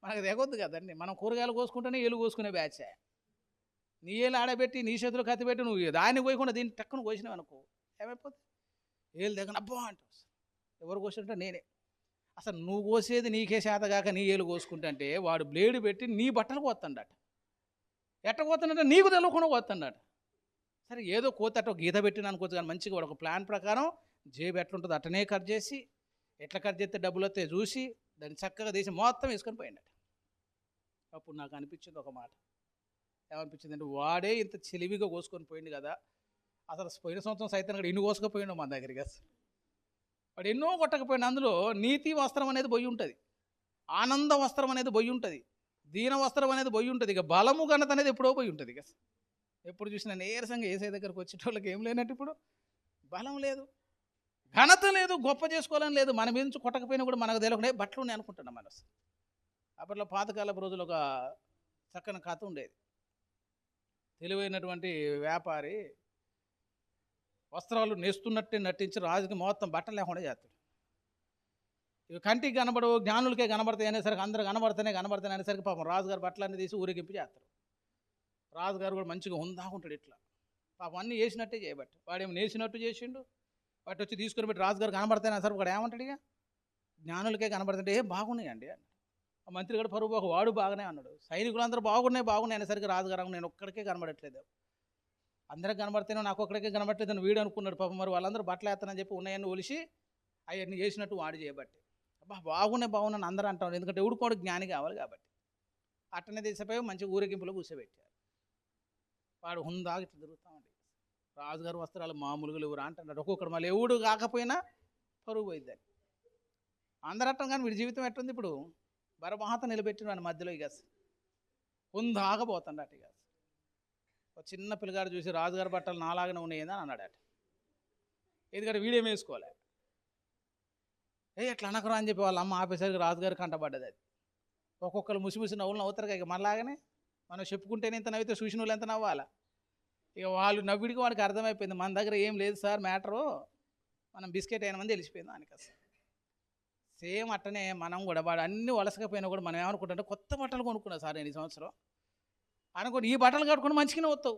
మనకు తెగొద్దు కదండి. మనం కూరగాయలు కోసుకుంటేనే ఏలు కోసుకునే బ్యాచే. నీ ఏళ్ళు ఆడబెట్టి నీ చేతులు కత్తి పెట్టి నువ్వు దాన్ని కోయకుండా దీన్ని టక్కును కోసినావు అనుకో ఏమైపోతుంది. ఏళ్ళు దగ్గర అబ్బా అంటావు. ఎవరు కోసుకుంటే నేనే. అసలు నువ్వు కోసేది నీకే చేతగాక నీ ఏలు కోసుకుంటే వాడు బ్లేడు పెట్టి నీ బట్టలు కోస్తాడట. ఎట్ట కోస్తాడంటే నీకు తెలియకుండా కోస్తాడట. సరే ఏదో కోతట గీత పెట్టిన అనుకోవచ్చు, కానీ మంచిగా వాడు ఒక ప్లాన్ ప్రకారం జేబు ఎట్లుంటుందో అట్టనే కట్ చేసి, ఎట్లా కట్ చేస్తే డబ్బులు వస్తే చూసి దాన్ని చక్కగా తీసి మొత్తం వేసుకొని పోయిండట. అప్పుడు నాకు అనిపించింది ఒక మాట. ఏమనిపించింది అంటే, వాడే ఇంత చెలివిగా కోసుకొని పోయింది కదా, అసలు పోయిన సంవత్సరం సైతం కూడా ఇన్ని కోసుకపోయిండు మన దగ్గరికి. అసలు వాడు ఎన్నో కొట్టకపోయినా అందులో నీతి వస్త్రం అనేది బొయ్యి ఉంటుంది, ఆనంద వస్త్రం అనేది బొయ్యి ఉంటుంది, దీన వస్త్రం అనేది బొయ్యి ఉంటుంది. ఇక బలము ఘనత అనేది ఎప్పుడో పోయి ఉంటుంది. ఇక ఎప్పుడు చూసినా నీరసంగా ఏసై దగ్గరకు వచ్చేటోళ్ళకి ఏం లేనట్టు ఇప్పుడు బలం లేదు, ఘనత లేదు, గొప్ప చేసుకోవాలని లేదు. మన మీద నుంచి కొట్టకపోయినా కూడా మనకు తెలియకుండా బట్టలు ఉన్నాయి అనుకుంటున్నాం మనసు. అప్పట్లో పాతకాలపు రోజులు ఒక చక్కని కథ ఉండేది. తెలివైనటువంటి వ్యాపారి వస్త్రాలు నేస్తున్నట్టే నటించి రాజుకి మొత్తం బట్టలు లేకుండా చేస్తాడు. ఇవి కంటికి కనబడవు, జ్ఞానులకే కనబడతాయి అనేసరికి అందరూ కనబడతానే అనేసరికి పాపం రాజుగారు బట్టలన్నీ తీసి ఊరేగింపు చేస్తారు. రాజుగారు కూడా మంచిగా హుందాకుంటాడు. ఇట్లా పాపం అన్నీ వేసినట్టే చేయబట్టి వాడేమో నేసినట్టు చేసిండు. వాటి వచ్చి తీసుకుని పెట్టి రాజుగారు కనబడతానే సరే వాడు ఏమంటాడు, ఇక జ్ఞానులకే కనబడుతుంటే బాగున్నాయండి. ఆ మంత్రి కూడా పరువు వాడు బాగానే అన్నాడు. సైనికులందరూ బాగున్నాయి అనేసరికి రాజుగారు నేను ఒక్కడికే కనబడట్లేదు, అందరికి కనబడితేనే నాకు ఒక్కడికే కనబడట్లేదు అని వీడు అనుకున్నాడు. పాపం మరి వాళ్ళందరూ బట్టలు వేస్తానని చెప్పి ఉన్నాయని ఒలిసి అవన్నీ చేసినట్టు వాడు చేయబట్టి అబ్బా బాగున్నాను అందరూ అంటాడు. ఎందుకంటే ఎవడుకోడు జ్ఞాని కావాలి కాబట్టి. అట్టనే తీసిపోయి మంచి ఊరేగింపులో కూర్చోబెట్టారు. వాడు హుందాగా ఇట్లా తిరుగుతూ ఉండే. రాజుగారు వస్త్రాలు మామూలుగా ఎవరు అంటున్నాడు. ఒక్కొక్కడు మళ్ళీ ఎవడు కాకపోయినా పరుగు పోయిద్దని అందరూ అంటాం. కానీ వీడి జీవితం ఎట్టుంది ఇప్పుడు, బరమహత నిలబెట్టిన వాడి మధ్యలో ఇక హుందాగపోతాడు అటు. ఇక ఒక చిన్న పిల్లగాడు చూసి రాజుగారి బట్టలు నాలాగానే ఉన్నాయని అన్నాడు అట. ఎందుకంటే వీడేం వేసుకోలే. ఎట్లా అనకరా అని చెప్పి వాళ్ళ అమ్మ ఆపేసరికి రాజుగారు కంటపడ్డది. అది ఒక్కొక్కరు ముసి నవ్వులు నవ్వుతారు. ఇక మనలాగానే మనం చెప్పుకుంటేనే ఇంత నవ్వితే చూసిన వాళ్ళు ఎంత నవ్వాలా. ఇక వాళ్ళు నవ్విడికి వాడికి అర్థమైపోయింది, మన దగ్గర ఏం లేదు సార్ మ్యాటరు, మనం బిస్కెట్ అయిన మంది తెలిసిపోయింది దానికి. అసలు సేమ్ అట్టనే మనం కూడా వాడు అన్ని వలసకపోయినా కూడా మనం ఏమనుకుంటుంటే కొత్త బట్టలు కొనుక్కున్నా సార్ నేను ఈ సంవత్సరం అనుకోని, ఈ బట్టలు కట్టుకుని మంచిగానే వస్తావు,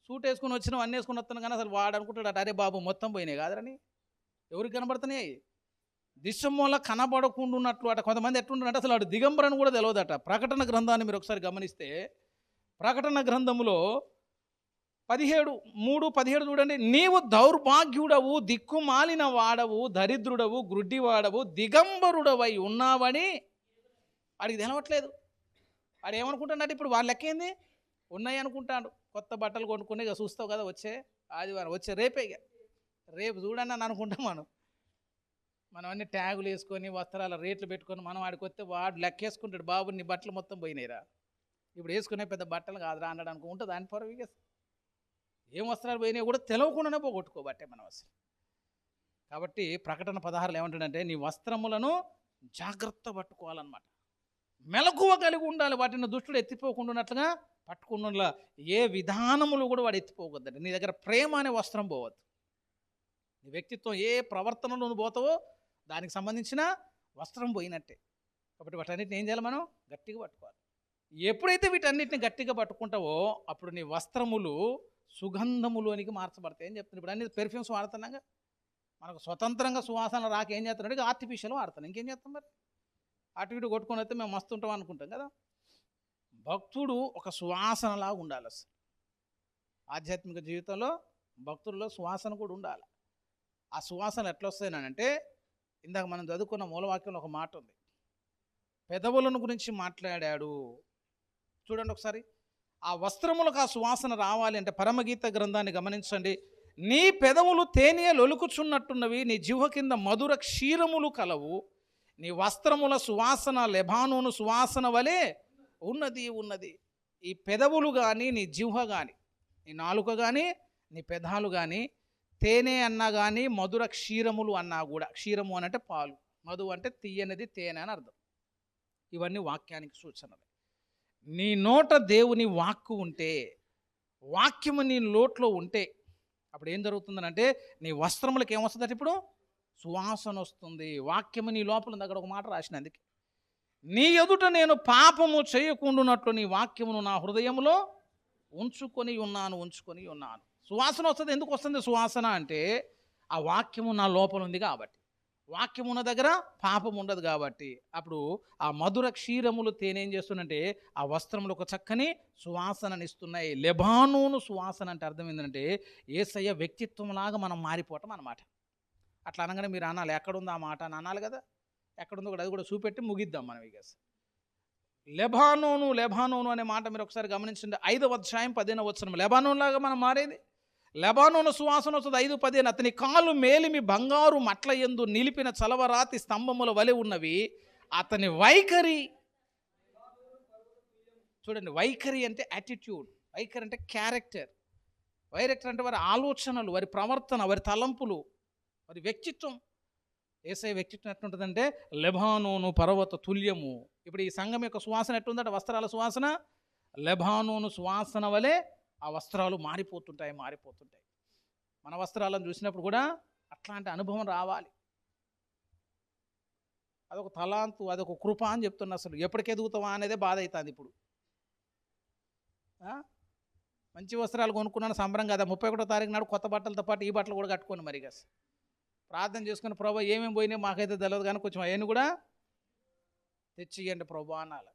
సూట్ వేసుకుని వచ్చినావు, అన్నీ వేసుకుని వస్తున్నావు. కానీ అసలు వాడు అనుకుంటాడు అరే బాబు మొత్తం పోయినాయి కాదరని. ఎవరికి కనబడుతున్నాయి? దిశమూల కనబడకుండా ఉన్నట్లు అట. కొంతమంది ఎట్లుంటారంటే అసలు వాడు దిగంబరని కూడా తెలియదట. ప్రకటన గ్రంథాన్ని మీరు ఒకసారి గమనిస్తే, ప్రకటన గ్రంథములో 17:17 చూడండి. నీవు దౌర్భాగ్యుడవు, దిక్కుమాలిన వాడవు, దరిద్రుడవు, గ్రుడ్డివాడవు, దిగంబరుడవై ఉన్నావని వాడికి తెలవట్లేదు. వాడు ఏమనుకుంటున్నాడు ఇప్పుడు? వాళ్ళ లెక్కేంది ఉన్నాయి అనుకుంటాడు. కొత్త బట్టలు కొనుక్కుని ఇక చూస్తావు కదా వచ్చే ఆదివారం, వచ్చే రేపే, ఇక రేపు చూడండి అని అనుకుంటాం. మనం అన్ని ట్యాగులు వేసుకొని వస్త్రాల రేట్లు పెట్టుకొని మనం వాడికి వస్తే వాడు లెక్కేసుకుంటాడు, బాబు నీ బట్టలు మొత్తం పోయినాయిరా, ఇప్పుడు వేసుకునే పెద్ద బట్టలు కాదురా అన్నాడు అనుకో. ఉంటుంది దాని పొరవిగా ఏం వస్త్రాలు పోయినాయి కూడా తెలవకుండానే పోగొట్టుకోబట్టే మనం అసలు. కాబట్టి ప్రకటన 16 ఏమంటాడంటే నీ వస్త్రములను జాగ్రత్త పట్టుకోవాలన్నమాట. మెలకువ కలిగి ఉండాలి, వాటిని దుష్టుడు ఎత్తిపోకుండా ఉన్నట్లుగా పట్టుకుండా. ఏ విధానములు కూడా వాడు ఎత్తిపోవద్దండి. నీ దగ్గర ప్రేమ అనే వస్త్రం పోవద్దు. నీ వ్యక్తిత్వం ఏ ప్రవర్తనలో నువ్వు పోతావో దానికి సంబంధించిన వస్త్రం పోయినట్టే. కాబట్టి వాటన్నిటిని ఏం చేయాలి? మనం గట్టిగా పట్టుకోవాలి. ఎప్పుడైతే వీటన్నిటిని గట్టిగా పట్టుకుంటావో అప్పుడు నీ వస్త్రములు సుగంధములోనికి మార్చబడతాయి అని చెప్తున్నాను. ఇప్పుడు అన్ని పెర్ఫ్యూమ్స్ వాడుతున్నాగా, మనకు స్వతంత్రంగా సువాసన రాక ఏం చేస్తున్నాడు? ఆర్టిఫిషియల్ వాడుతున్నాం. ఇంకేం చేస్తాం మరి? అటు ఇటు కొట్టుకొని వస్తే మేము మస్తు ఉంటాం అనుకుంటాం కదా. భక్తుడు ఒక సువాసనలాగా ఉండాలి. అసలు ఆధ్యాత్మిక జీవితంలో భక్తుల్లో సువాసన కూడా ఉండాలి. ఆ సువాసన ఎట్లా వస్తాయనంటే, ఇందాక మనం చదువుకున్న మూలవాక్యంలో ఒక మాట ఉంది, పెదవులను గురించి మాట్లాడాడు. చూడండి ఒకసారి, ఆ వస్త్రములకు ఆ సువాసన రావాలి అంటే పరమగీత గ్రంథాన్ని గమనించండి. నీ పెదవులు తేనెలు ఒలుకుచున్నట్టున్నవి, నీ జిహ్వ కింద మధుర క్షీరములు కలవు, నీ వస్త్రముల సువాసన లెబానోను సువాసన వలె ఉన్నది. ఈ పెదవులు కానీ, నీ జిహ్వ కానీ, నీ నాలుక కానీ, నీ పెదాలు కానీ, తేనె అన్నా కానీ, మధుర క్షీరములు అన్నా కూడా, క్షీరము అని అంటే పాలు, మధు అంటే తీయనిది, తేనె అని అర్థం. ఇవన్నీ వాక్యానికి సూచనలు. నీ నోట దేవుని వాక్కు ఉంటే, వాక్యము నీ నోట్లో ఉంటే అప్పుడు ఏం జరుగుతుందనంటే నీ వస్త్రములకు ఏమొస్తుందంటే ఇప్పుడు సువాసన వస్తుంది. వాక్యము నీ లోపల ఉంది. అక్కడ ఒక మాట రాసిన, అందుకే నీ ఎదుట నేను పాపము చేయకుండానట్లు నీ వాక్యమును నా హృదయంలో ఉంచుకొని ఉన్నాను. సువాసన వస్తుంది. ఎందుకు వస్తుంది సువాసన అంటే ఆ వాక్యము నా లోపల ఉంది కాబట్టి. వాక్యం ఉన్న దగ్గర పాపం ఉండదు కాబట్టి. అప్పుడు ఆ మధుర క్షీరములు తేనె ఏం చేస్తుందంటే ఆ వస్త్రములు ఒక చక్కని సువాసననిస్తున్నాయి. లెబానోను సువాసన అంటే అర్థం ఏంటంటే యేసయ్య వ్యక్తిత్వంలాగా మనం మారిపోవటం అన్నమాట. అట్లా అనగానే మీరు అనాలి, ఎక్కడుంది ఆ మాట అని అనాలి కదా. ఎక్కడుందో కూడా అది కూడా చూపెట్టి ముగిద్దాం మనం. ఇక లెబానోను అనే మాట మీరు ఒకసారి గమనించండి. 5వ అధ్యాయం 15వ వచనం. లెబానోన్ లాగా మనం మారేది. లెబానోను సువాసన వస్తుంది. 5:15 అతని కాళ్ళు మేలిమి బంగారు మట్ల యందు నిలిపిన చలవరాతి స్తంభముల వలె ఉన్నవి. అతని వైఖరి చూడండి. వైఖరి అంటే యాటిట్యూడ్, వైఖరి అంటే క్యారెక్టర్. వైరెక్టర్ అంటే వారి ఆలోచనలు, వారి ప్రవర్తన, వారి తలంపులు, వారి వ్యక్తిత్వం. యేసయ్య వ్యక్తిత్వం ఎట్లుంటుందంటే లెబానోను పర్వత తుల్యము. ఇప్పుడు ఈ సంఘం యొక్క సువాసన ఎట్లుందంటే వస్త్రాల సువాసన లెబానోను సువాసన వలె ఆ వస్త్రాలు మారిపోతుంటాయి. మన వస్త్రాలను చూసినప్పుడు కూడా అట్లాంటి అనుభవం రావాలి. అదొక తలాంతు, అదొక కృప అని చెప్తున్నా. అసలు ఎప్పటికి ఎదుగుతావా అనేదే బాధ అవుతుంది ఇప్పుడు. మంచి వస్త్రాలు కొనుక్కున్నాను సంబరం కదా, 31వ తారీఖు నాడు కొత్త బట్టలతో పాటు ఈ బట్టలు కూడా కట్టుకోండి. మరి ప్రార్థన చేసుకుని ప్రభా ఏమేమి పోయినాయి మాకైతే తెలియదు కానీ కొంచెం అవన్నీ కూడా తెచ్చియండి ప్రభా అనాలి.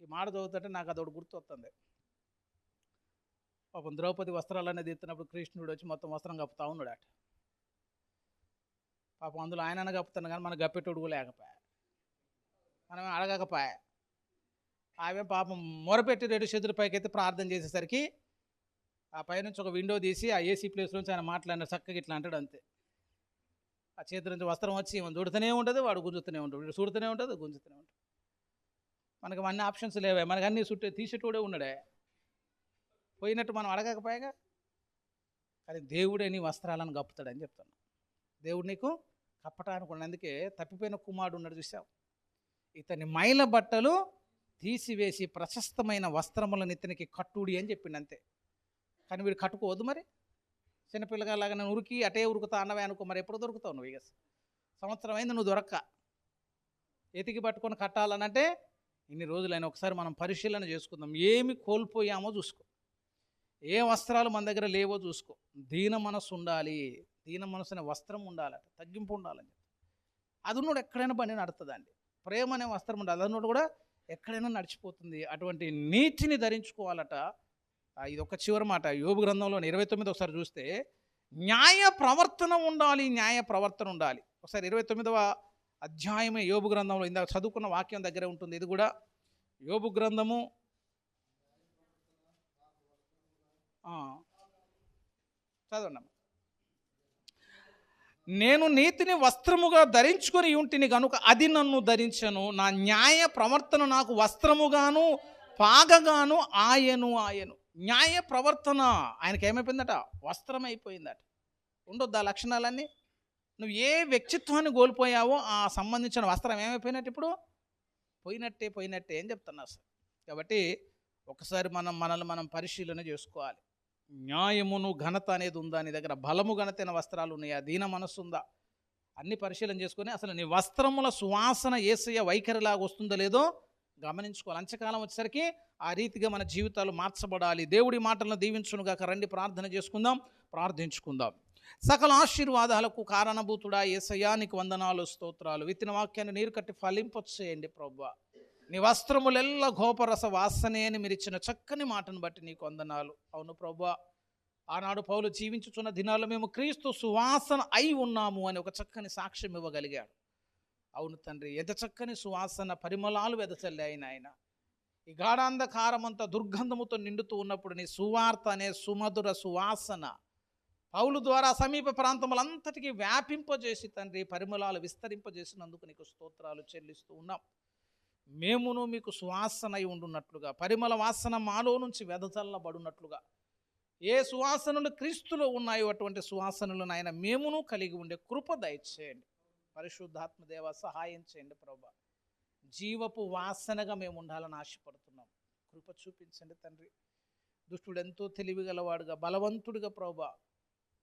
ఈ మాట చదువుతుంటే నాకు అదొకటి గుర్తొస్తుంది. పాపం ద్రౌపది వస్త్రాలు అనేది ఎత్తినప్పుడు కృష్ణుడు వచ్చి మొత్తం వస్త్రం కప్పుతా ఉన్నాడు అట. పాపం అందులో ఆయన కప్పుతాను కానీ మనకు గప్పెట్టోడు కూడా లేకపోయా, మనమే అడగకపోయా. ఆమె పాపం మొరపెట్టి 2 చేతుల పైకి అయితే ప్రార్థన చేసేసరికి ఆ పైనుంచి ఒక విండో తీసి ఆ ఏసీ ప్లేస్ నుంచి ఆయన మాట్లాడిన చక్కగా ఇట్లా అంటాడు అంతే. ఆ చేతి నుంచి వస్త్రం వచ్చి ఏమో చూడుతూనే ఉంటుంది, వాడు గుంజుతూనే ఉంటాడు, వీడు చూడుతూనే ఉంటుంది, గుంజుతూనే ఉంటుంది. మనకు అన్ని ఆప్షన్స్ లేవే, మనకు అన్ని తీసేటోడే ఉన్నాడే, పోయినట్టు మనం అడగకపోయాగా. కానీ దేవుడే నీ వస్త్రాలను కప్పుతాడని చెప్తాను. దేవుడు నీకు కప్పటానికి ఉన్నందుకే తప్పిపోయిన కుమారుడు ఉన్నాడు చూసావు, ఇతని మైల బట్టలు తీసివేసి ప్రశస్తమైన వస్త్రములను ఇతనికి కట్టుడి అని చెప్పిండు అంతే. కానీ వీడు కట్టుకోవద్దు మరి. చిన్నపిల్లగాలాగా నేను ఉరికి అటే ఉరుకుతా అన్నవే అనుకో, మరి ఎప్పుడు దొరుకుతావు నువ్వు? ఇక సంవత్సరం అయింది నువ్వు దొరక్క, ఎతికి పట్టుకొని కట్టాలనంటే ఇన్ని రోజులైనా ఒకసారి మనం పరిశీలన చేసుకుందాం. ఏమి కోల్పోయామో చూసుకో, ఏ వస్త్రాలు మన దగ్గర లేవో చూసుకో. దీన మనసు ఉండాలి, దీన మనసు అనే వస్త్రం ఉండాలట, తగ్గింపు ఉండాలని. అది ఉన్నోడు ఎక్కడైనా బండి నడుతుందండి. ప్రేమ అనే వస్త్రం ఉండాలి, అది ఉన్నోడు కూడా ఎక్కడైనా నడిచిపోతుంది. అటువంటి నీతిని ధరించుకోవాలట. ఇది ఒక చివరి మాట. యోబు గ్రంథంలో 29 ఒకసారి చూస్తే న్యాయ ప్రవర్తన ఉండాలి, న్యాయ ప్రవర్తన ఉండాలి. ఒకసారి 29వ అధ్యాయమే యోబు గ్రంథంలో ఇందాక చదువుకున్న వాక్యం దగ్గరే ఉంటుంది. ఇది కూడా యోబు గ్రంథము చదవండి. నేను నీతిని వస్త్రముగా ధరించుకొని ఉంటిని కనుక అది నన్ను ధరించను, నా న్యాయ ప్రవర్తన నాకు వస్త్రముగాను పాగగాను ఆయను. న్యాయ ప్రవర్తన ఆయనకి ఏమైపోయిందట? వస్త్రం అయిపోయిందట. ఉండొద్దు ఆ లక్షణాలన్నీ. నువ్వు ఏ వ్యక్తిత్వాన్ని కోల్పోయావో ఆ సంబంధించిన వస్త్రం ఏమైపోయినట్టు? ఇప్పుడు పోయినట్టే అని చెప్తున్నా సార్. కాబట్టి ఒకసారి మనల్ని మనం పరిశీలన చేసుకోవాలి. న్యాయమును ఘనత అనేది ఉందా నీ దగ్గర? బలము ఘనతైన వస్త్రాలు ఉన్నాయా? దీన మనస్సు ఉందా? అన్ని పరిశీలన చేసుకొని అసలు నీ వస్త్రముల సువాసన యేసయ్య వైఖరిలాగా వస్తుందో లేదో గమనించుకోవాలి. అంచకాలం వచ్చేసరికి ఆ రీతిగా మన జీవితాలు మార్చబడాలి. దేవుడి మాటలను దీవించునుగాక. రండి ప్రార్థన చేసుకుందాం, ప్రార్థించుకుందాం. సకల ఆశీర్వాదాలకు కారణభూతుడా యేసయ్యా నీకు వందనాలు, స్తోత్రాలు. విత్తిన వాక్యాన్ని నీరు కట్టి ఫలింపచేయండి ప్రభువా. నీ వస్త్రములెల్ల గోపరస వాసనే అని మీరు ఇచ్చిన చక్కని మాటను బట్టి నీకు వందనాలు. అవును ప్రభువా, ఆనాడు పౌలు జీవించుచున్న దినాల్లో మేము క్రీస్తు సువాసన అయి ఉన్నాము అని ఒక చక్కని సాక్ష్యం ఇవ్వగలిగాడు. అవును తండ్రి, ఎంత చక్కని సువాసన పరిమళాలు వెదచల్లాయి నాయన. ఈ గాఢాంధకారమంతా దుర్గంధముతో నిండుతూ ఉన్నప్పుడు నీ సువార్త అనే సుమధుర సువాసన పౌలు ద్వారా సమీప ప్రాంతములంతటికీ వ్యాపింపజేసి తండ్రి పరిమళాలు విస్తరింపజేసినందుకు నీకు స్తోత్రాలు చెల్లిస్తూ ఉన్నాం. మేమును మీకు సువాసన అయి ఉండున్నట్లుగా, పరిమళ వాసన మాలో నుంచి వెదజల్లబడినట్లుగా, ఏ సువాసనలు క్రీస్తులో ఉన్నాయో అటువంటి సువాసనలు నాయన మేమును కలిగి ఉండే కృప దయచేయండి. పరిశుద్ధాత్మదేవ సహాయం చేయండి ప్రభా. జీవపు వాసనగా మేము ఉండాలని ఆశపడుతున్నాం. కృప చూపించండి తండ్రి. దుష్టుడు ఎంతో తెలివిగలవాడుగా, బలవంతుడిగా ప్రభా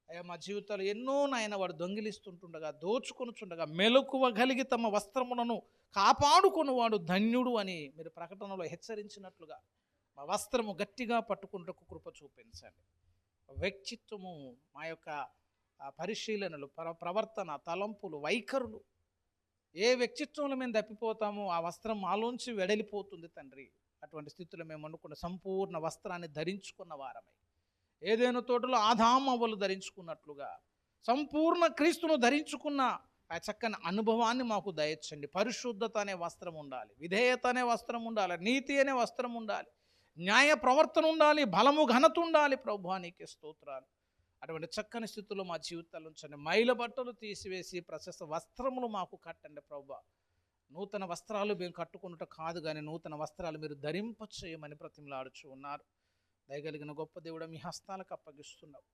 అయ్యా మా జీవితాలు ఎన్నో నాయన వాడు దొంగిలిస్తుంటుండగా, దోచుకొనుచుండగా మెలకువ కలిగి తమ వస్త్రములను కాపాడుకొని వాడు ధన్యుడు అని మీరు ప్రకటనలో హెచ్చరించినట్లుగా మా వస్త్రము గట్టిగా పట్టుకుంటకు కృప చూపించండి. వ్యక్తిత్వము, మా యొక్క పరిశీలనలు, ప్రవర్తన, తలంపులు, వైఖరులు, ఏ వ్యక్తిత్వంలో మేము తప్పిపోతామో ఆ వస్త్రం మాలోంచి వెడలిపోతుంది తండ్రి. అటువంటి స్థితిలో మేము అనుకున్న సంపూర్ణ వస్త్రాన్ని ధరించుకున్న వారమై, ఏదైనా తోటలో ఆదామవ్వలు ధరించుకున్నట్లుగా సంపూర్ణ క్రీస్తును ధరించుకున్న ఆ చక్కని అనుభవాన్ని మాకు దయచండి. పరిశుద్ధత అనే వస్త్రం ఉండాలి, విధేయత అనే వస్త్రం ఉండాలి, నీతి అనే వస్త్రం ఉండాలి, న్యాయ ప్రవర్తన ఉండాలి, బలము ఘనత ఉండాలి. ప్రభువా నీకే స్తోత్రాలు. అటువంటి చక్కని స్థితిలో మా జీవితాలు ఉంచండి. మైల బట్టలు తీసివేసి ప్రశస్త వస్త్రములు మాకు కట్టండి ప్రభువా. నూతన వస్త్రాలు మేము కట్టుకున్నట్టు కాదు కానీ నూతన వస్త్రాలు మీరు ధరింపచేయమని బ్రతిమలాడుచు ఉన్నారు. దయగలిగిన గొప్ప దేవుడు మీ హస్తాలకు అప్పగిస్తున్నావు.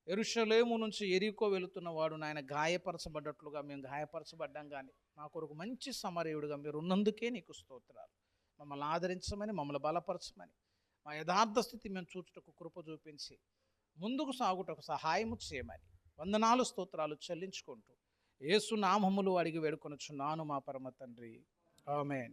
యెరూషలేము నుంచి యెరికో వెళుతున్న వాడు నాయన గాయపరచబడ్డట్లుగా మేము గాయపరచబడ్డాం, కానీ మా కొరకు మంచి సమరయుడిగా మీరు ఉన్నందుకే నీకు స్తోత్రాలు. మమ్మల్ని ఆదరించమని, మమ్మల్ని బలపరచమని, మా యథార్థ స్థితి మేము చూచుటకు కృప చూపించి ముందుకు సాగుటకు సహాయము చేయమని వందనాలు, స్తోత్రాలు చెల్లించుకుంటూ యేసు నామములు అడిగి వేడుకొనుచున్నాను మా పరమ తండ్రి. ఆమేన్.